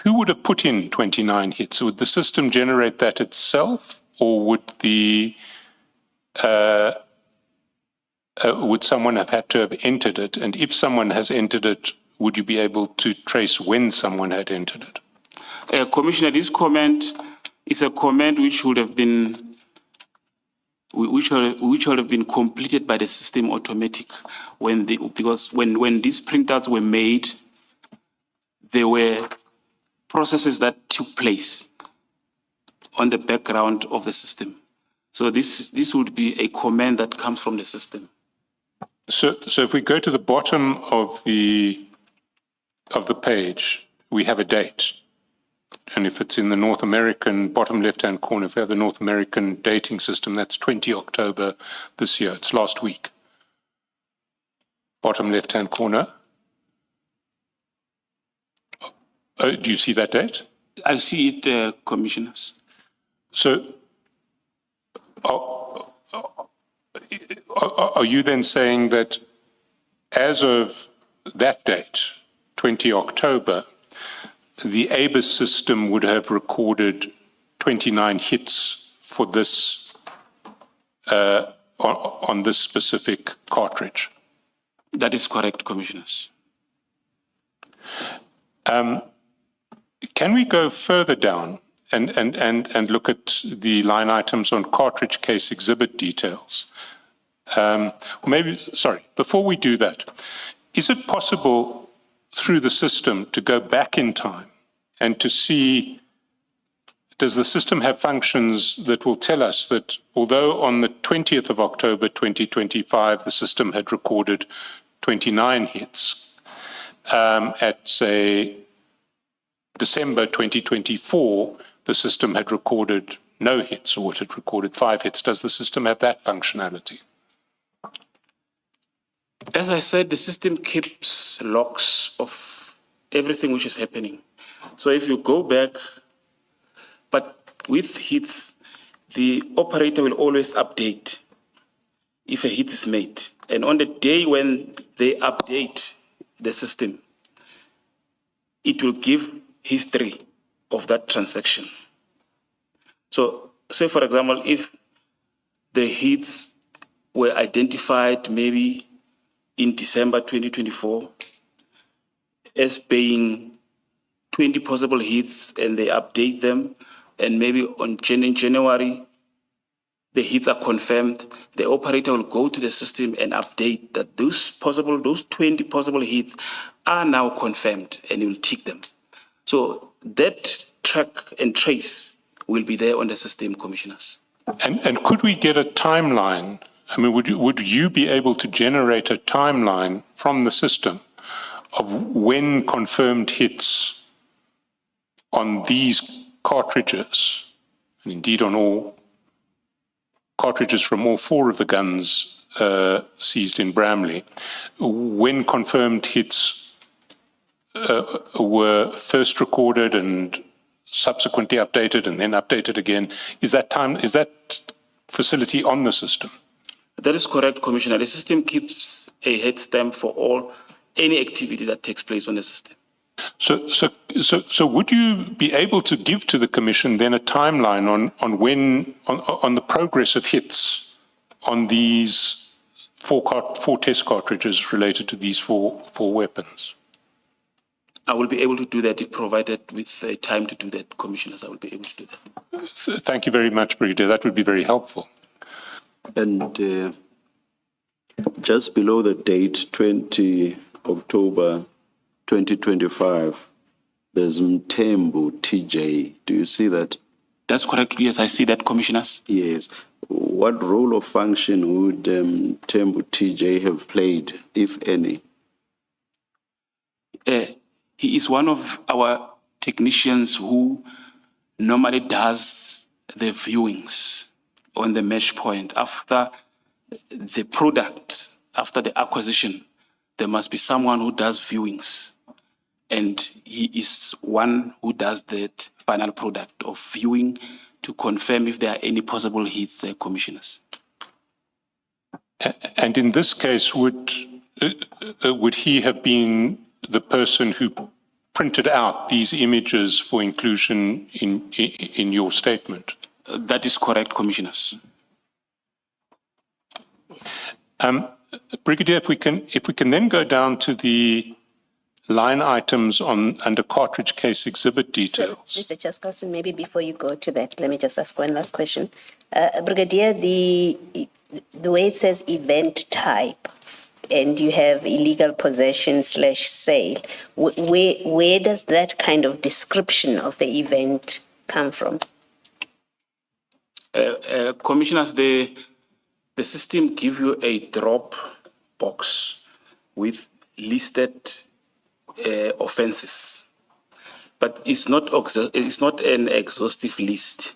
Who would have put in 29 hits? Would the system generate that itself, or would would someone have had to have entered it? And if someone has entered it, would you be able to trace when someone had entered it? Commissioner, this comment is a comment which would have been completed by the system automatic because when these printouts were made, there were processes that took place on the background of the system. So this would be a comment that comes from the system. So if we go to the bottom of the page, we have a date. And if it's in the North American bottom left-hand corner, if we have the North American dating system, that's 20 October this year. It's last week. Bottom left-hand corner. Do you see that date? I see it, commissioners. So are you then saying that as of that date, 20 October, the ABIS system would have recorded 29 hits for this on this specific cartridge? That is correct, commissioners. Can we go further down and look at the line items on cartridge case exhibit details? Before we do that, is it possible through the system to go back in time and to see, does the system have functions that will tell us that although on the 20th of October 2025 the system had recorded 29 hits, at say December 2024 the system had recorded no hits, or it had recorded 5 hits. Does the system have that functionality? As I said, the system keeps logs of everything which is happening. So if you go back, but with hits, the operator will always update if a hit is made. And on the day when they update the system, it will give history of that transaction. So say, for example, if the hits were identified maybe in December 2024 as being 20 possible hits, and they update them, and maybe in January, the hits are confirmed, the operator will go to the system and update that those 20 possible hits are now confirmed, and he will tick them. So that track and trace will be there on the system, commissioners. And could we get a timeline? I mean, would you be able to generate a timeline from the system of when confirmed hits on these cartridges, and indeed on all cartridges from all 4 of the guns seized in Bramley, when confirmed hits were first recorded and subsequently updated and then updated again? Is that facility on the system? That is correct, Commissioner. The system keeps a head stamp for any activity that takes place on the system. So would you be able to give to the Commission then a timeline on the progress of hits on these four test cartridges related to these four weapons? I will be able to do that if provided with time to do that, Commissioners. I will be able to do that. Thank you very much, Brigadier. That would be very helpful. And just below the date, 20 October 2025, there's Mthembu TJ. Do you see that? That's correct. Yes, I see that, Commissioners. Yes. What role or function would Mthembu TJ have played, if any? He is one of our technicians who normally does the viewings on the match point. After the product, after the acquisition, there must be someone who does viewings. And he is one who does that final product of viewing to confirm if there are any possible hits, Commissioners. And in this case, would he have been the person who printed out these images for inclusion in your statement? That is correct, Commissioners. Brigadier, if we can then go down to the line items under cartridge case exhibit details. So, Mr. Chaskalson, maybe before you go to that, let me just ask one last question. Brigadier, the way it says event type, and you have illegal possession / sale, where does that kind of description of the event come from? Commissioners, the system gives you a drop box with listed offenses, but it's not an exhaustive list.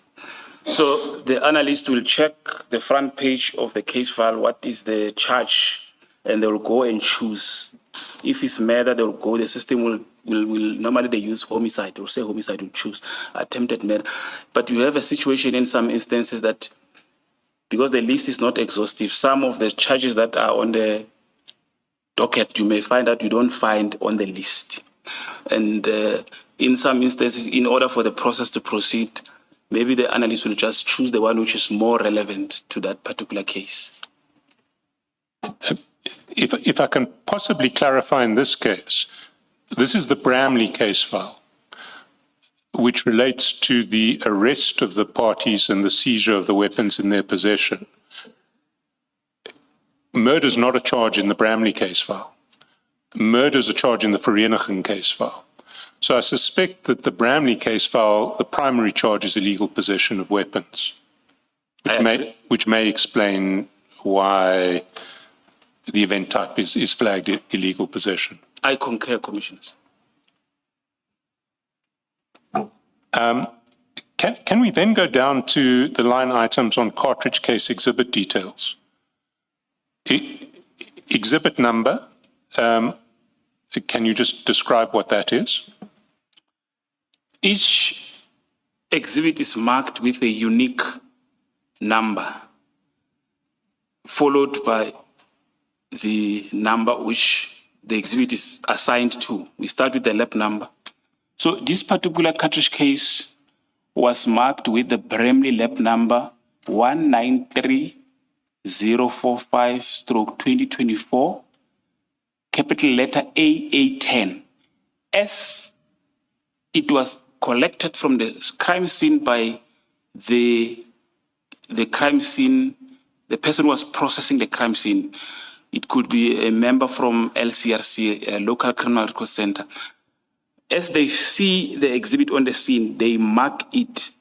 So the analyst will check the front page of the case file, what is the charge, and they will go and choose. If it's murder, they will go, the system will normally they use homicide, they will say homicide, will choose attempted murder. But you have a situation in some instances that, because the list is not exhaustive, some of the charges that are on the docket, you may find that you don't find on the list. And in some instances, in order for the process to proceed, maybe the analyst will just choose the one which is more relevant to that particular case. If I can possibly clarify in this case, this is the Bramley case file, which relates to the arrest of the parties and the seizure of the weapons in their possession. Murder is not a charge in the Bramley case file. Murder is a charge in the Vereeniging case file. So I suspect that the Bramley case file, the primary charge is illegal possession of weapons, which may explain why the event type is flagged illegal possession. I concur, Commissioners. Can we then go down to the line items on cartridge case exhibit details? Exhibit number, can you just describe what that is? Each exhibit is marked with a unique number. followed by the number which the exhibit is assigned to. We start with the lap number. So this particular cartridge case was marked with the Bramley lap number 193045/2024, capital letter AA10. As it was collected from the crime scene by the crime scene, the person was processing the crime scene. It could be a member from LCRC, a local criminal record center. As they see the exhibit on the scene, they mark it.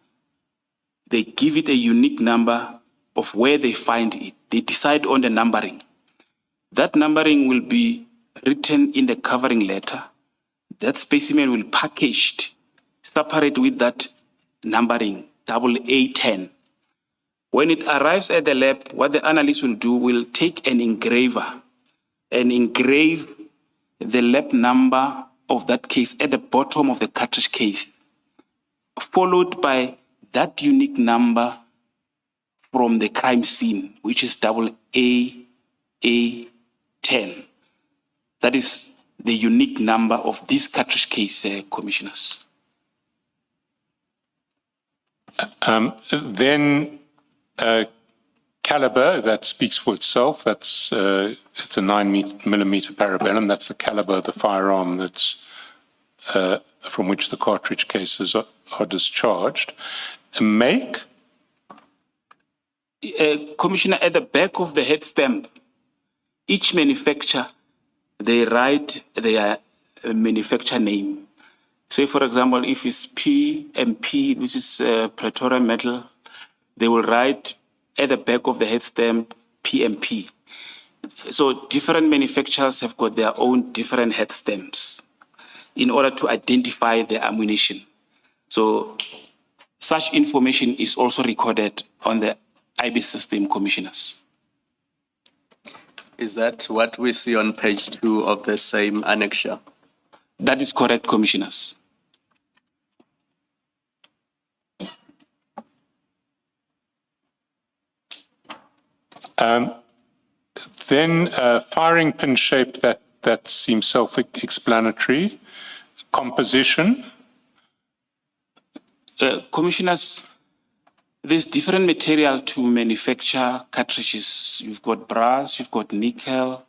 They give it a unique number of where they find it. They decide on the numbering. That numbering will be written in the covering letter. That specimen will be packaged, separate with that numbering, AA10. When it arrives at the lab, what the analyst will do will take an engraver and engrave the lab number of that case at the bottom of the cartridge case, followed by that unique number from the crime scene, which is AA10. That is the unique number of this cartridge case, commissioners. Then caliber, that speaks for itself. That's it's a 9mm parabellum. That's the caliber of the firearm that's from which the cartridge cases are discharged. Make? Commissioner, at the back of the head stamp, each manufacturer, they write their manufacturer name. Say, for example, if it's PMP, which is Pretoria Metal, they will write at the back of the head stamp PMP. So different manufacturers have got their own different head stamps in order to identify the ammunition. So such information is also recorded on the IB system, commissioners. Is that what we see on page 2 of the same annexure? That is correct, commissioners. Then firing pin shape, that seems self-explanatory. Composition? Commissioners, there's different material to manufacture cartridges. You've got brass, you've got nickel,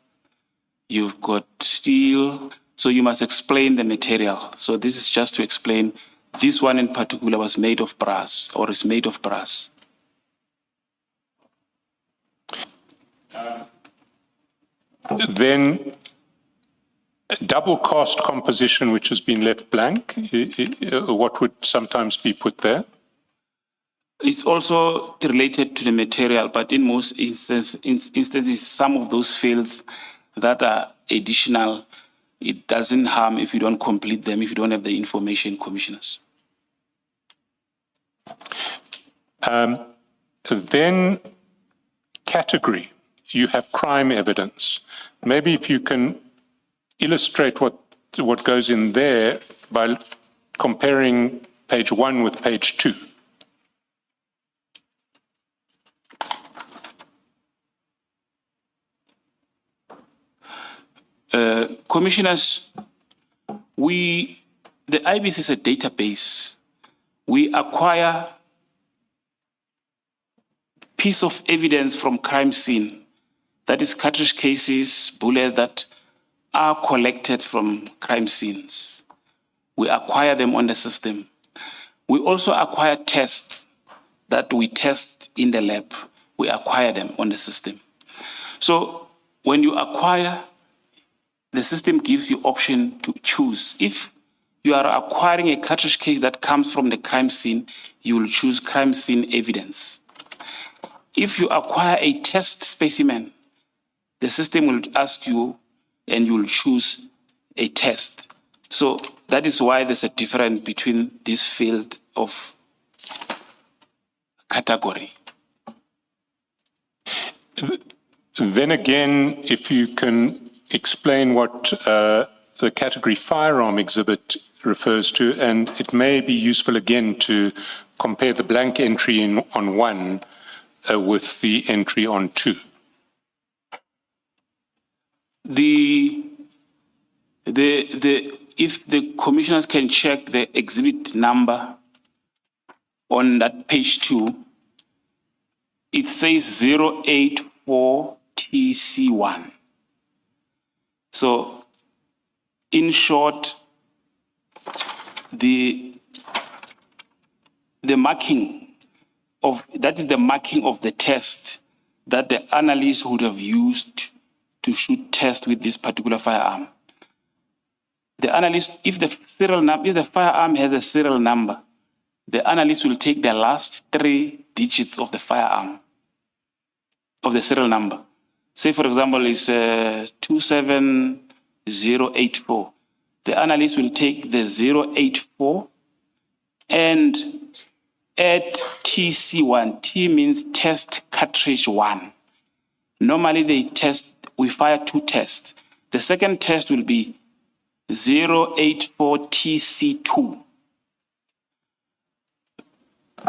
you've got steel. So you must explain the material. So this is just to explain this one in particular was made of brass or is made of brass. Then double cast composition, which has been left blank. What would sometimes be put there? It's also related to the material, but in most instances, some of those fields that are additional, it doesn't harm if you don't complete them, if you don't have the information, commissioners. Then category. You have crime evidence. Maybe if you can illustrate what goes in there by comparing page 1 with page 2. Commissioners, the IBC is a database. We acquire piece of evidence from crime scene. That is cartridge cases, bullets that are collected from crime scenes. We acquire them on the system. We also acquire tests that we test in the lab. We acquire them on the system. So when you acquire, the system gives you option to choose. If you are acquiring a cartridge case that comes from the crime scene, you will choose crime scene evidence. If you acquire a test specimen, the system will ask you and you will choose a test. So that is why there's a difference between this field of category. Then again, if you can explain what the category firearm exhibit refers to, and it may be useful again to compare the blank entry on 1 with the entry on 2. If the commissioners can check the exhibit number on that page 2, it says 084 TC1. So, in short, the marking that is the marking of the test that the analyst would have used to shoot test with this particular firearm. The analyst, if the firearm has a serial number, the analyst will take the last 3 digits of the firearm, of the serial number. Say, for example, it's 27084. The analyst will take the 084 and add TC1. T means test cartridge 1. Normally we fire 2 tests. The second test will be 084 TC2.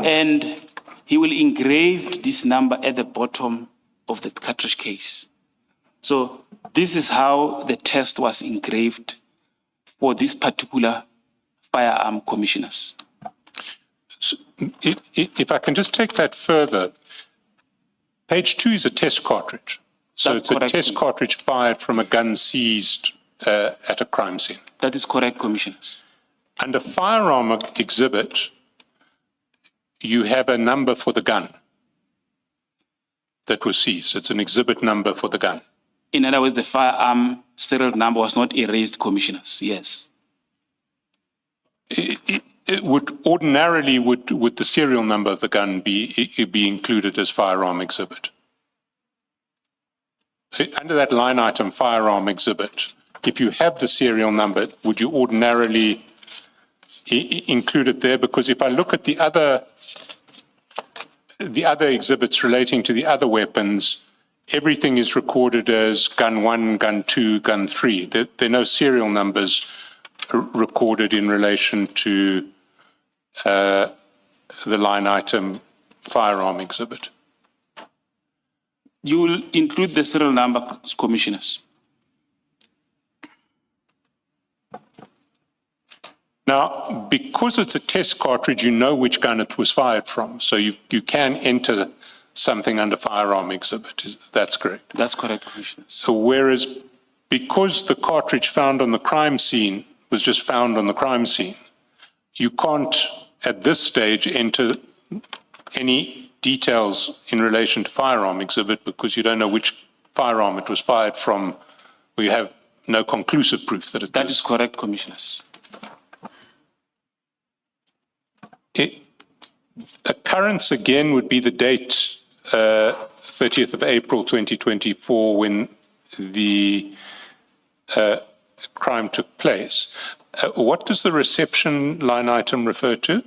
And he will engrave this number at the bottom of the cartridge case. So this is how the test was engraved for this particular firearm, commissioners. So if I can just take that further, page 2 is a test cartridge. So That's it's correct. a test cartridge fired from a gun seized at a crime scene. That is correct, commissioners. Under firearm exhibit, you have a number for the gun that was seized. It's an exhibit number for the gun. In other words, the firearm serial number was not erased, commissioners. Yes. It would ordinarily would the serial number of the gun be included as firearm exhibit? Under that line item, firearm exhibit, if you have the serial number, would you ordinarily include it there? Because if I look at the other exhibits relating to the other weapons, everything is recorded as gun 1, gun 2, gun 3. There are no serial numbers recorded in relation to the line item firearm exhibit. You will include the serial number, commissioners. Now, because it's a test cartridge, you know which gun it was fired from. So you can enter something under firearm exhibit. That's correct. That's correct, commissioners. So whereas because the cartridge found on the crime scene was just found on the crime scene, you can't at this stage enter any details in relation to firearm exhibit because you don't know which firearm it was fired from. We have no conclusive proof that it That is. is correct, commissioners. Occurrence again would be the date 30th of April 2024 when the crime took place. What does the reception line item refer to?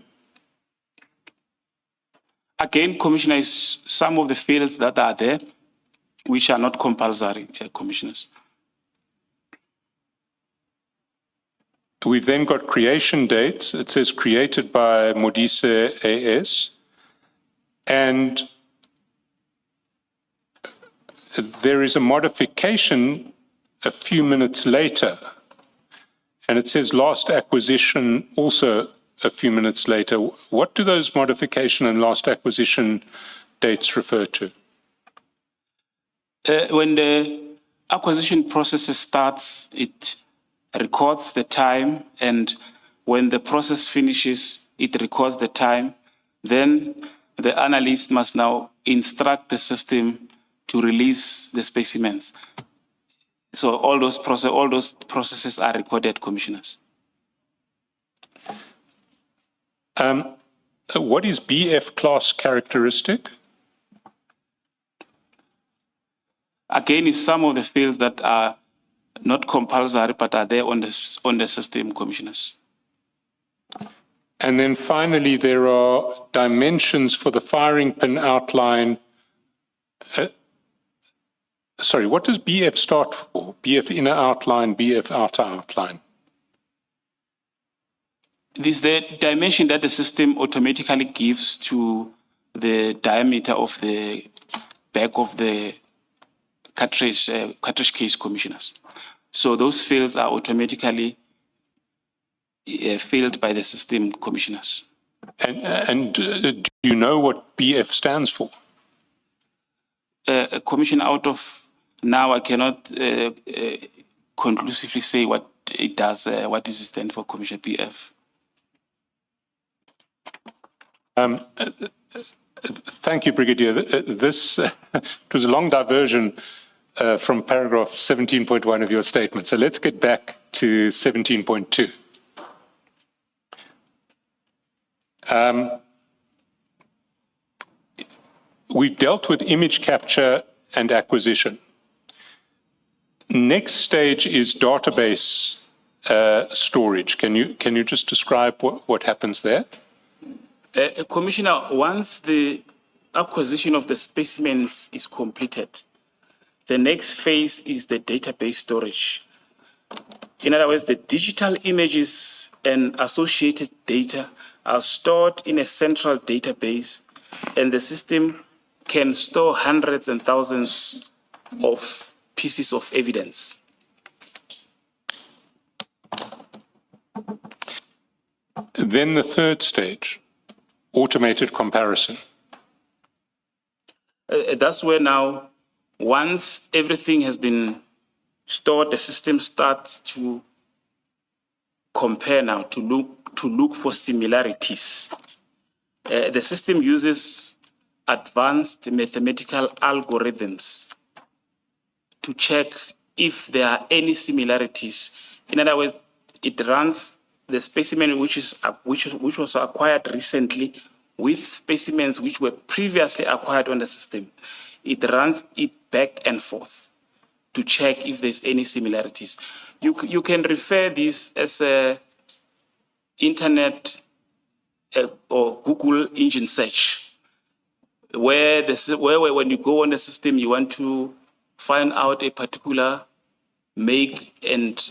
Again, commissioners, some of the fields that are there, which are not compulsory, commissioners. We've then got creation dates. It says created by Modise AS. And there is a modification a few minutes later. And it says last acquisition also a few minutes later. What do those modification and last acquisition dates refer to? When the acquisition process starts, it records the time, and when the process finishes, it records the time. Then the analyst must now instruct the system to release the specimens. So all those processes are recorded, commissioners. What is BF class characteristic? Again, it's some of the fields that are not compulsory, but are there on the system, commissioners. And then finally, there are dimensions for the firing pin outline. Sorry, what does BF start for? BF inner outline, BF outer outline. It is the dimension that the system automatically gives to the diameter of the back of the cartridge case, Commissioners. So those fields are automatically filled by the system, Commissioners. And do you know what BF stands for? Commissioner, out of now, I cannot conclusively say what it does. What does it stand for, Commissioner BF? Thank you, Brigadier. This it was a long diversion from paragraph 17.1 of your statement. So let's get back to 17.2. We've dealt with image capture and acquisition. Next stage is database storage. Can you just describe what happens there? Commissioner, once the acquisition of the specimens is completed, the next phase is the database storage. In other words, the digital images and associated data are stored in a central database, and the system can store hundreds and thousands of pieces of evidence. Then the third stage, automated comparison. That's where now, once everything has been stored, the system starts to compare now, to look for similarities. The system uses advanced mathematical algorithms to check if there are any similarities. In other words, it runs the specimen which was acquired recently with specimens which were previously acquired on the system. It runs it back and forth to check if there's any similarities. You can refer this as a internet or Google engine search, where when you go on the system, you want to find out a particular make and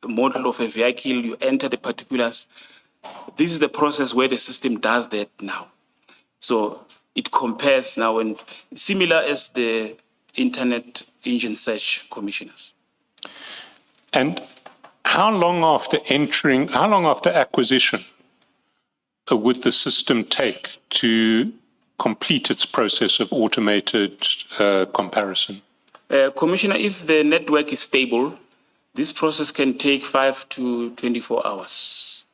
model of a vehicle, you enter the particulars. This is the process where the system does that now. So it compares now, and similar as the internet engine search, Commissioners. And how long after acquisition would the system take to complete its process of automated comparison? Commissioner, if the network is stable, this process can take 5 to 24 hours.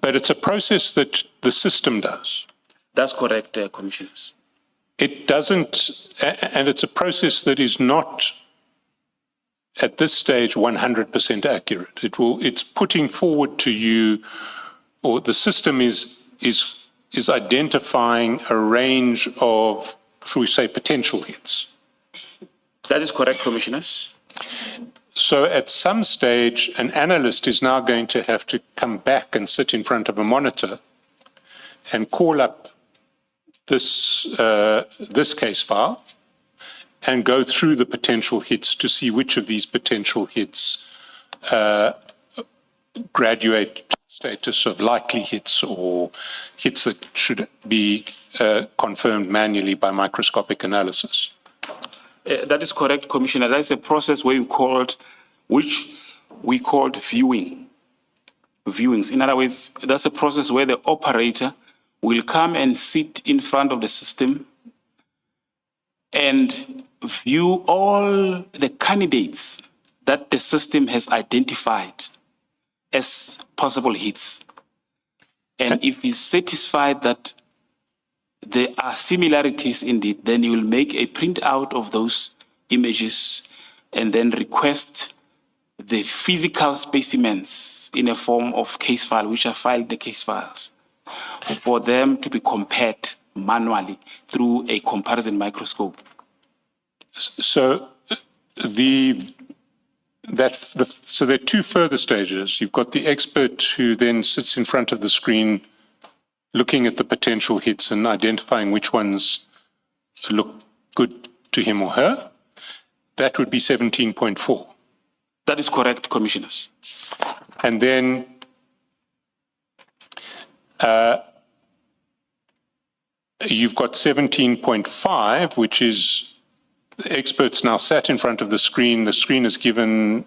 But it's a process that the system does. That's correct, Commissioners. It doesn't, and it's a process that is not at this stage 100% accurate. It's putting forward to you, or the system is identifying a range of, shall we say, potential hits. That is correct, Commissioners. So at some stage, an analyst is now going to have to come back and sit in front of a monitor and call up this case file and go through the potential hits to see which of these potential hits graduate to the status of likely hits or hits that should be confirmed manually by microscopic analysis. That is correct, Commissioner. That is a process which we called viewings. In other words, that's a process where the operator will come and sit in front of the system and view all the candidates that the system has identified as possible hits. And if he's satisfied that there are similarities indeed, then he will make a printout of those images and then request the physical specimens in a form of case file, which are filed the case files, for them to be compared manually through a comparison microscope. So there are two further stages. You've got the expert who then sits in front of the screen looking at the potential hits and identifying which ones look good to him or her. That would be 17.4. That is correct, Commissioners. And then you've got 17.5, which is The experts now sat in front of the screen. The screen is given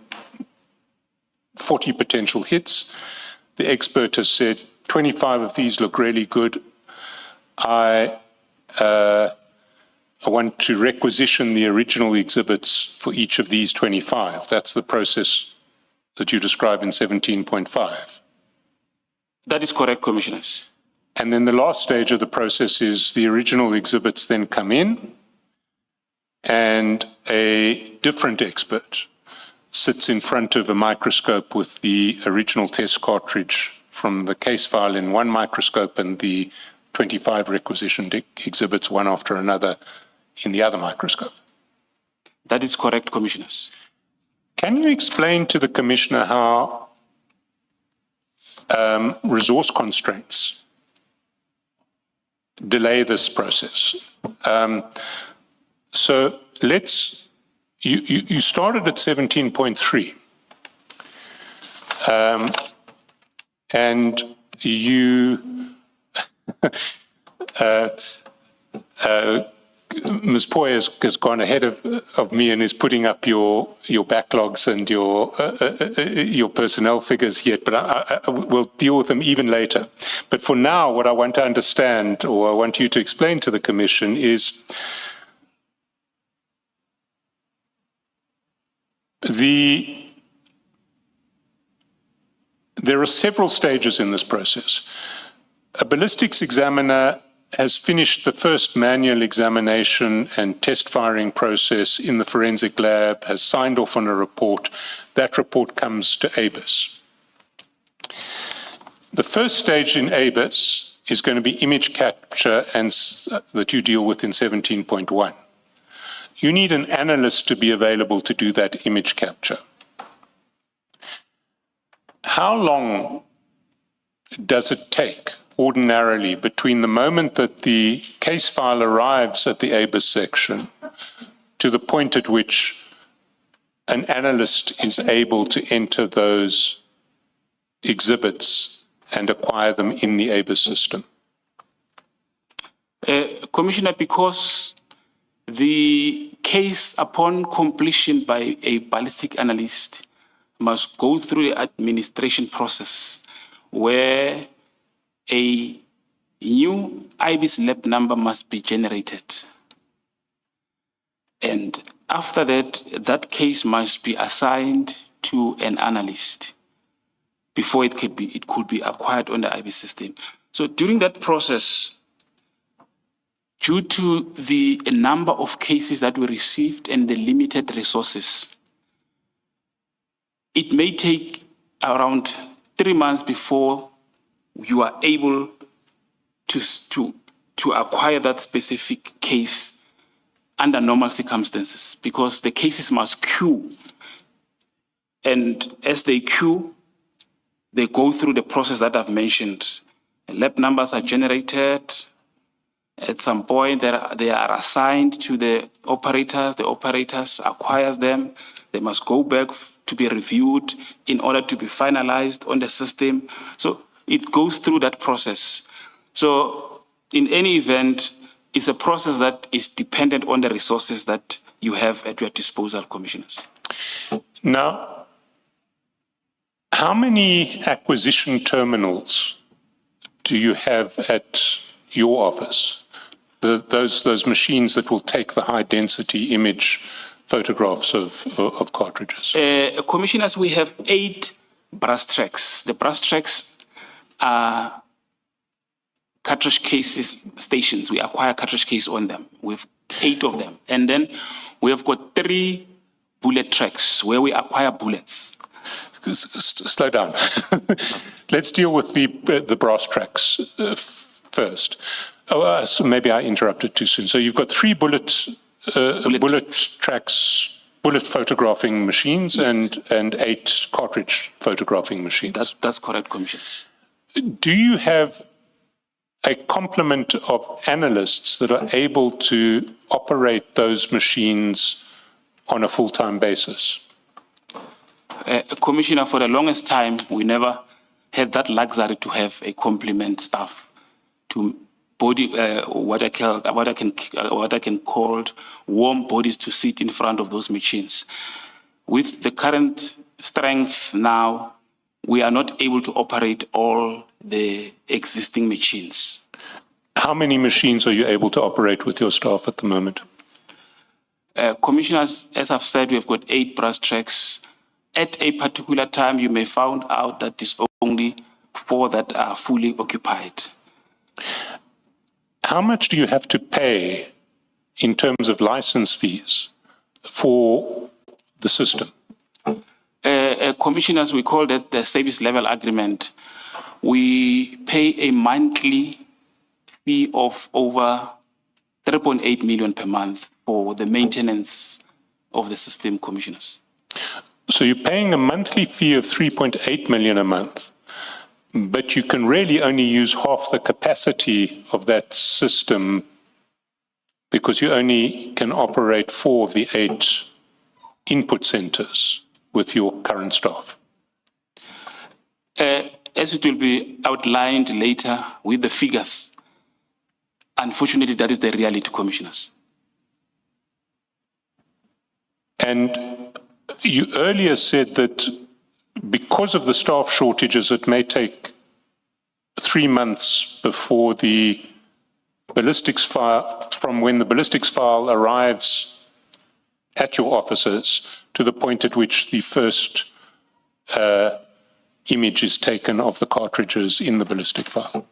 40 potential hits. The expert has said, 25 of these look really good. I want to requisition the original exhibits for each of these 25. That's the process that you describe in 17.5. That is correct, Commissioners. And then the last stage of the process is the original exhibits then come in, and a different expert sits in front of a microscope with the original test cartridge from the case file in one microscope and the 25 requisitioned exhibits one after another in the other microscope. That is correct, Commissioners. Can you explain to the Commissioner how resource constraints delay this process? So you started at 17.3, and you, Ms. Poy has gone ahead of me and is putting up your backlogs and your personnel figures yet, but we'll deal with them even later. But for now, what I want to understand, or I want you to explain to the Commission, is there are several stages in this process. A ballistics examiner has finished the first manual examination and test firing process in the forensic lab, has signed off on a report. That report comes to ABIS. The first stage in ABIS is going to be image capture and that you deal with in 17.1. You need an analyst to be available to do that image capture. How long does it take ordinarily between the moment that the case file arrives at the ABIS section to the point at which an analyst is able to enter those exhibits and acquire them in the ABIS system? Commissioner, because the case upon completion by a ballistic analyst must go through the administration process where a new IBIS lab number must be generated. And after that, that case must be assigned to an analyst before it could be acquired on the IBIS system. So during that process, due to the number of cases that we received and the limited resources, it may take around 3 months before you are able to acquire that specific case under normal circumstances, because the cases must queue. And as they queue, they go through the process that I've mentioned. The lab numbers are generated. At some point, they are assigned to the operators acquires them. They must go back to be reviewed in order to be finalized on the system. So it goes through that process. So in any event, it's a process that is dependent on the resources that you have at your disposal, Commissioners. Now, how many acquisition terminals do you have at your office? Those machines that will take the high density image photographs of cartridges? Commissioners, we have 8 brass tracks. The brass tracks are cartridge cases stations. We acquire cartridge case on them. We have 8 of them. And then we have got 3 bullet tracks where we acquire bullets. Slow down. Let's deal with the brass tracks first. So maybe I interrupted too soon. So you've got 3 bullet tracks, bullet photographing machines, yes, and 8 cartridge photographing machines. That's correct, Commissioner. Do you have a complement of analysts that are able to operate those machines on a full-time basis? Commissioner, for the longest time, we never had that luxury to have a complement staff to what I can call warm bodies to sit in front of those machines. With the current strength now, we are not able to operate all the existing machines. How many machines are you able to operate with your staff at the moment? Commissioners, as I've said, we've got 8 brass tracks. At a particular time, you may find out that there's only 4 that are fully occupied. How much do you have to pay in terms of license fees for the system? Commissioners, we call that the service level agreement. We pay a monthly fee of over 3.8 million per month for the maintenance of the system, commissioners. So you're paying a monthly fee of 3.8 million a month, but you can really only use half the capacity of that system because you only can operate 4 of the 8 input centers with your current staff. As it will be outlined later with the figures, unfortunately, that is the reality, commissioners. And you earlier said that because of the staff shortages, it may take 3 months before the ballistics file, from when the ballistics file arrives at your offices to the point at which the first image is taken of the cartridges in the ballistic file.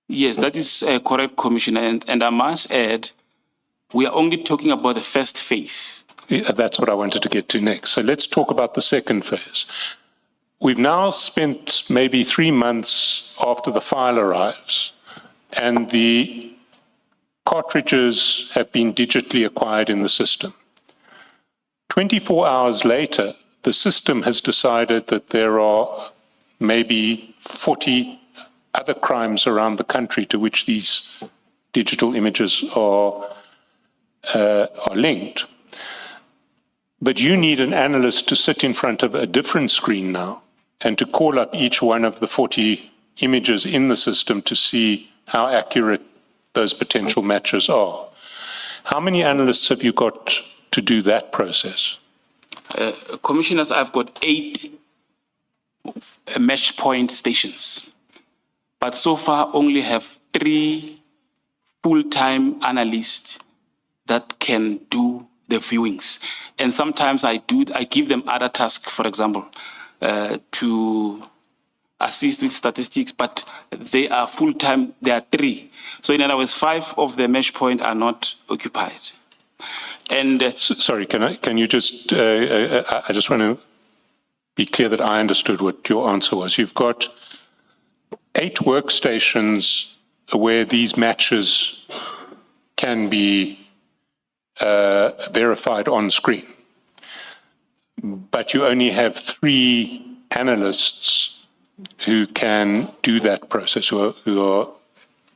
Yes, that is correct, Commissioner. And I must add, we are only talking about the first phase. Yeah, that's what I wanted to get to next. So let's talk about the second phase. We've now spent maybe 3 months after the file arrives, and the cartridges have been digitally acquired in the system. 24 hours later, the system has decided that there are maybe 40 other crimes around the country to which these digital images are linked. But you need an analyst to sit in front of a different screen now and to call up each one of the 40 images in the system to see how accurate those potential matches are. How many analysts have you got to do that process? Commissioners, I've got 8 match point stations, but so far only have 3 full-time analysts that can do the viewings. And sometimes I give them other tasks, for example, to assist with statistics, but they are full-time, they are 3. So in other words, 5 of the mesh point are not occupied. And Sorry, can you just, I just want to be clear that I understood what your answer was. You've got 8 workstations where these matches can be verified on screen, but you only have 3 analysts who can do that process, who are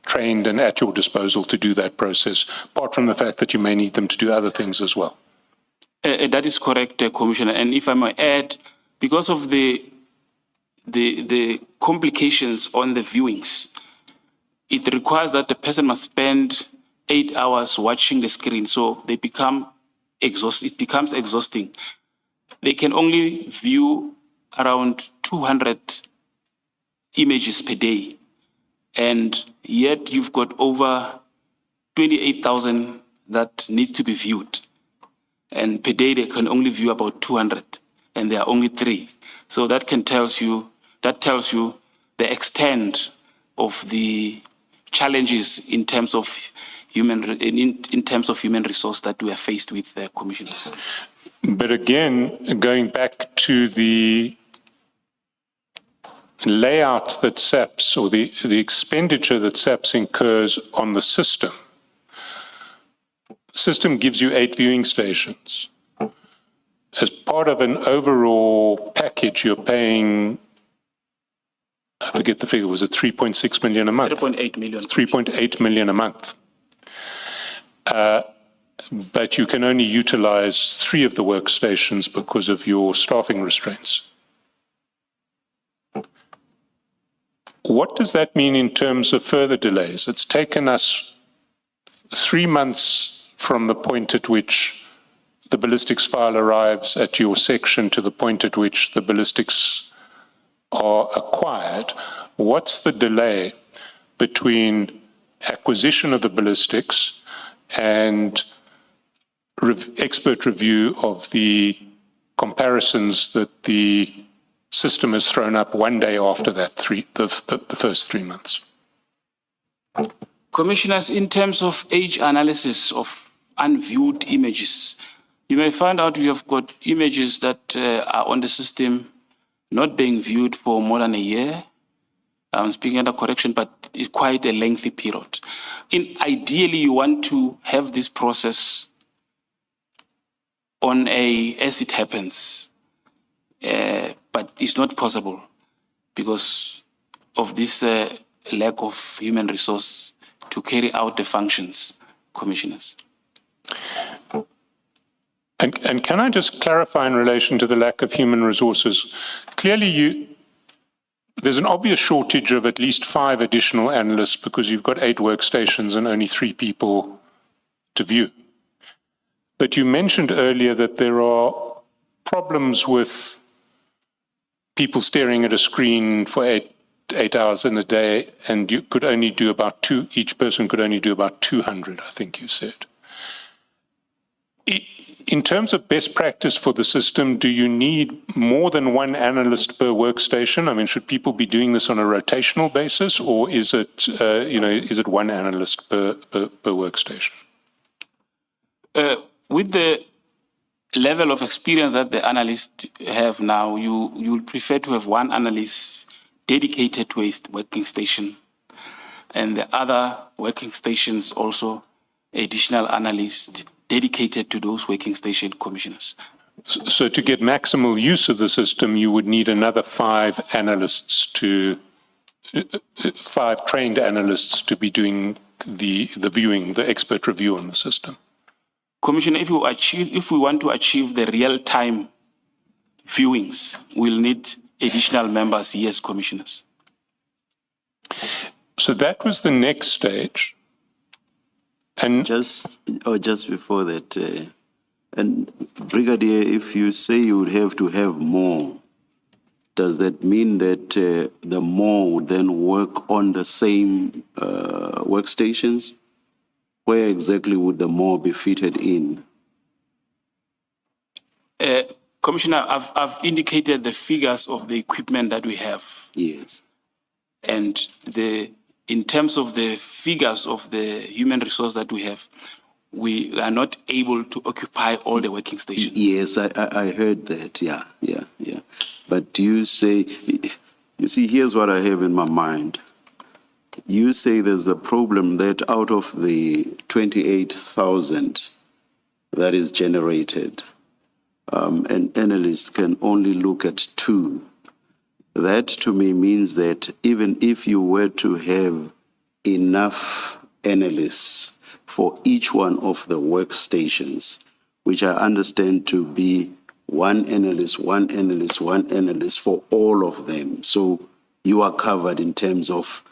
trained and at your disposal to do that process, apart from the fact that you may need them to do other things as well. That is correct, Commissioner. And if I may add, because of the complications on the viewings, it requires that the person must spend 8 hours watching the screen, so they become exhausted. It becomes exhausting. They can only view around 200 images per day, and yet you've got over 28,000 that needs to be viewed. And per day they can only view about 200, and there are only 3. So that tells you the extent of the challenges in terms of human resource that we are faced with, commissioners. But again, going back to the layout that SAPS, or the expenditure that SAPS incurs on the system gives you 8 viewing stations. As part of an overall package, you're paying, I forget the figure, was it 3.6 million a month? 3.8 million. 3.8 million a month. But you can only utilize 3 of the workstations because of your staffing restraints. What does that mean in terms of further delays? It's taken us 3 months from the point at which the ballistics file arrives at your section to the point at which the ballistics are acquired. What's the delay between acquisition of the ballistics and expert review of the comparisons that the system has thrown up one day after that the first 3 months? Commissioners, in terms of age analysis of unviewed images, you may find out we have got images that are on the system not being viewed for more than a year. I'm speaking under correction, but it's quite a lengthy period. Ideally, you want to have this process on as it happens, but it's not possible because of this lack of human resource to carry out the functions, commissioners. And can I just clarify in relation to the lack of human resources? Clearly, there's an obvious shortage of at least 5 additional analysts because you've got 8 workstations and only 3 people to view. But you mentioned earlier that there are problems with people staring at a screen for 8 hours in a day, and you could only do about each person could only do about 200, I think you said. In terms of best practice for the system, do you need more than 1 analyst per workstation? I mean, should people be doing this on a rotational basis, or is it, is it 1 analyst per workstation? With the level of experience that the analysts have now, you would prefer to have 1 analyst dedicated to a working station, and the other working stations also additional analysts dedicated to those working station, commissioners. So to get maximal use of the system, you would need another 5 analysts 5 trained analysts to be doing the viewing, the expert review on the system. Commissioner, if we want to achieve the real-time viewings, we'll need additional members, yes, commissioners. So that was the next stage. And Just before that, and Brigadier, if you say you would have to have more, does that mean that the more would then work on the same workstations? Where exactly would the more be fitted in? Commissioner, I've indicated the figures of the equipment that we have. Yes. And in terms of the figures of the human resource that we have, we are not able to occupy all the working stations. Yes, I heard that. Yeah. But you see, here's what I have in my mind. You say there's a problem that out of the 28,000 that is generated, an analyst can only look at 2. That to me means that even if you were to have enough analysts for each one of the workstations, which I understand to be 1 analyst, 1 analyst, 1 analyst for all of them. So you are covered in terms of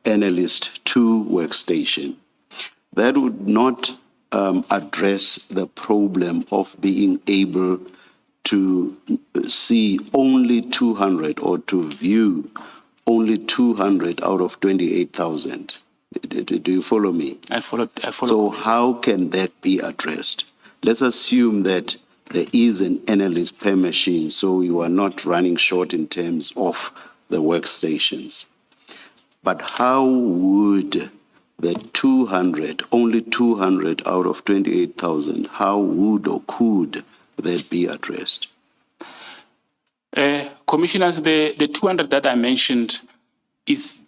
analyst 2 workstation. That would not address the problem of being able to see only 200 or to view only 200 out of 28,000. Do you follow me? I follow. So how can that be addressed? Let's assume that there is an analyst per machine, so you are not running short in terms of the workstations. But how would the 200, only 200 out of 28,000, how would or could that be addressed? Commissioners, the 200 that I mentioned is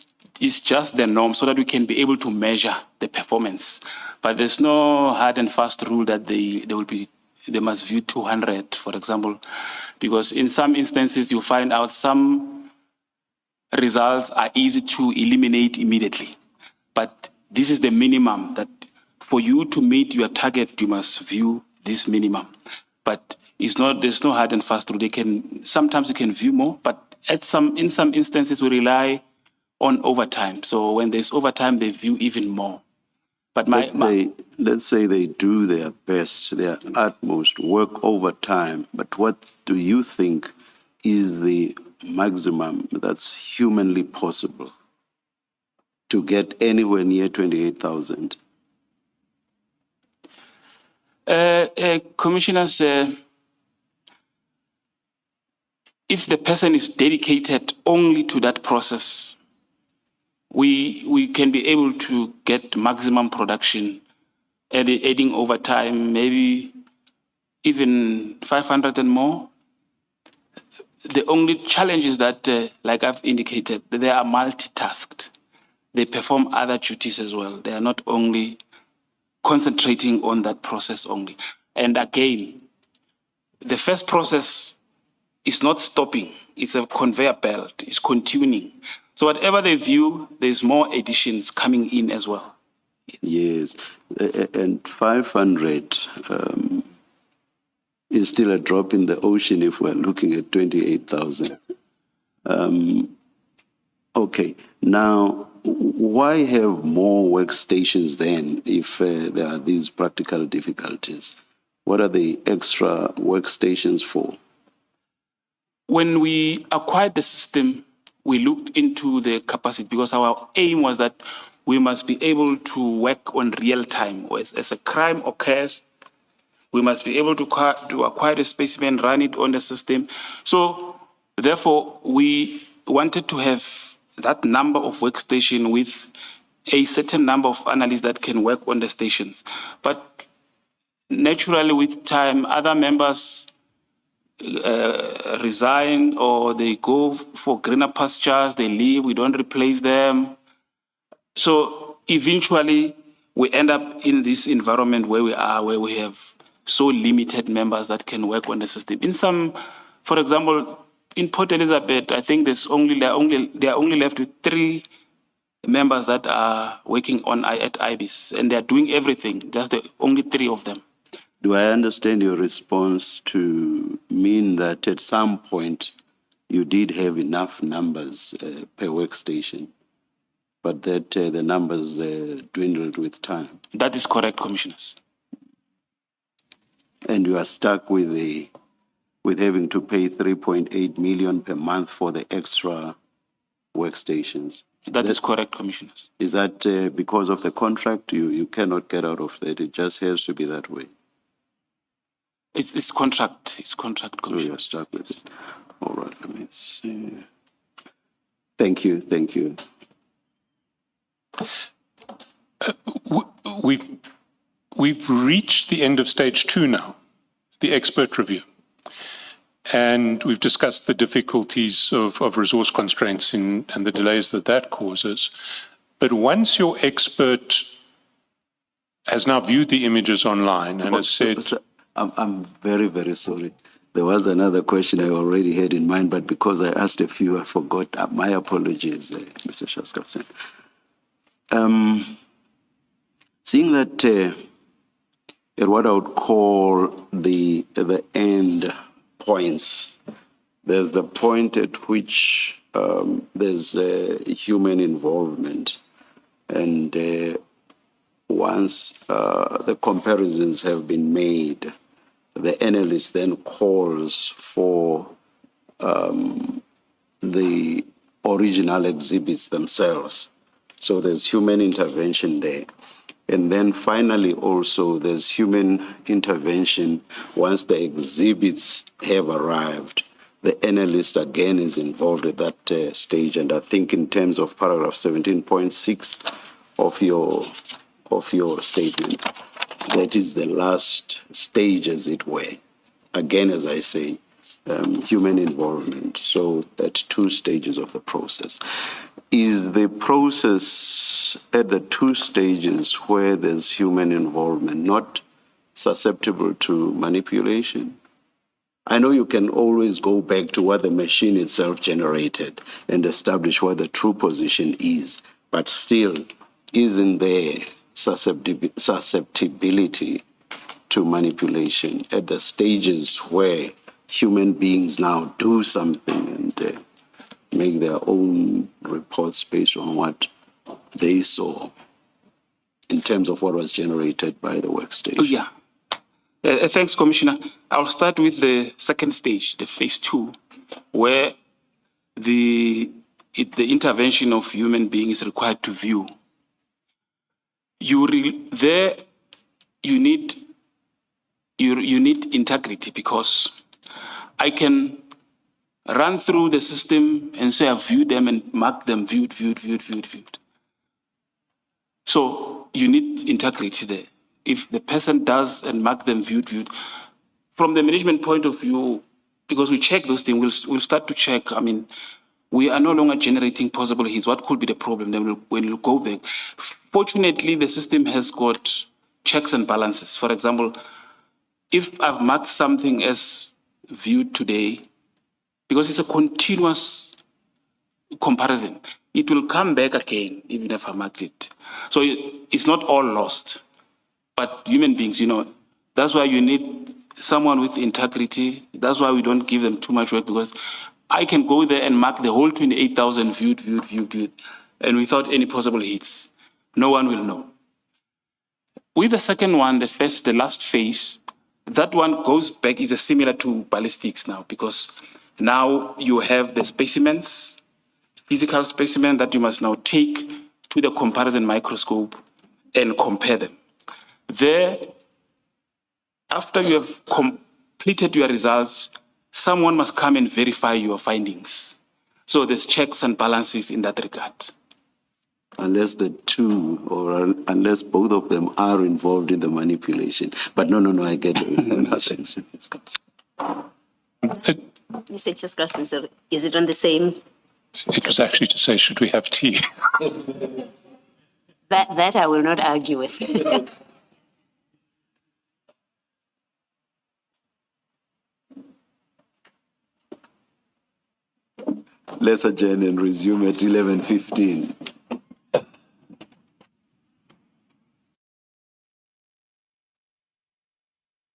just the norm so that we can be able to measure the performance. But there's no hard and fast rule that they must view 200, for example, because in some instances you find out some results are easy to eliminate immediately. But this is the minimum that for you to meet your target, you must view this minimum. But there's no hard and fast rule. Sometimes you can view more, but in some instances we rely on overtime. So when there's overtime, they view even more. But Let's say they do their best, their utmost, work overtime, but what do you think is the maximum that's humanly possible to get anywhere near 28,000? Commissioners, if the person is dedicated only to that process, we can be able to get maximum production, adding overtime, maybe even 500 and more. The only challenge is that, like I've indicated, they are multitasked. They perform other duties as well. They are not only concentrating on that process only. And again, the first process is not stopping. It's a conveyor belt. It's continuing. So whatever they view, there's more additions coming in as well. Yes. And 500 is still a drop in the ocean if we're looking at 28,000. Okay. Now, why have more workstations then if there are these practical difficulties? What are the extra workstations for? When we acquired the system, we looked into the capacity because our aim was that we must be able to work on real time. As a crime occurs, we must be able to acquire the specimen, run it on the system. So therefore, we wanted to have that number of workstation with a certain number of analysts that can work on the stations. But naturally, with time, other members resign or they go for greener pastures, they leave, we don't replace them. So eventually, we end up in this environment where we are, where we have so limited members that can work on the system. In some, for example, in Port Elizabeth, I think they are only left with 3 members that are working on at IBIS, and they are doing everything. Just the only 3 of them. Do I understand your response to mean that at some point you did have enough numbers per workstation, but that the numbers dwindled with time? That is correct, Commissioners. And you are stuck with having to pay 3.8 million per month for the extra workstations? That is correct, Commissioners. Is that because of the contract? You cannot get out of that. It just has to be that way. It's contract. It's contract, So Commissioner. you're stuck with it. All right, let me see. Thank you. Thank you. We've reached the end of stage 2 now, the expert review. And we've discussed the difficulties of resource constraints and the delays that causes. But once your expert has now viewed the images online and has said... I'm very, very sorry. There was another question I already had in mind, but because I asked a few, I forgot. My apologies, Mr. Shaskatsen. Seeing that at what I would call the end points, there's the point at which there's human involvement, and once the comparisons have been made, the analyst then calls for the original exhibits themselves. So there's human intervention there. And then finally also there's human intervention once the exhibits have arrived. The analyst again is involved at that stage. And I think in terms of paragraph 17.6 of your statement, that is the last stage, as it were. Again, as I say, human involvement. So at 2 stages of the process. Is the process at the 2 stages where there's human involvement not susceptible to manipulation? I know you can always go back to what the machine itself generated and establish what the true position is, but still, isn't there susceptibility to manipulation at the stages where human beings now do something and make their own reports based on what they saw in terms of what was generated by the workstation. Oh, yeah. Thanks, Commissioner. I'll start with the second stage, the phase 2, where the intervention of human beings is required to view. You need integrity, because I can run through the system and say I've viewed them and mark them viewed. So you need integrity there. If the person does and mark them viewed, from the management point of view, because we check those things, we'll start to check. I mean, we are no longer generating possible hits. What could be the problem? Then we'll go there. Fortunately, the system has got checks and balances. For example, if I've marked something as viewed today, because it's a continuous comparison, it will come back again, even if I marked it. So it's not all lost. But human beings, that's why you need someone with integrity. That's why we don't give them too much work, because I can go there and mark the whole 28,000 viewed, and without any possible hits. No one will know. With the second one, the last phase, that one goes back, is similar to ballistics now, because now you have the specimens, physical specimen that you must now take to the comparison microscope and compare them. There, after you have completed your results, someone must come and verify your findings. So there's checks and balances in that regard. Unless the two, or unless both of them are involved in the manipulation. But no, I get it. Mr. Chairperson, sir, is it on the same? It was actually to say, should we have tea? That I will not argue with. Let's adjourn and resume at 11:15.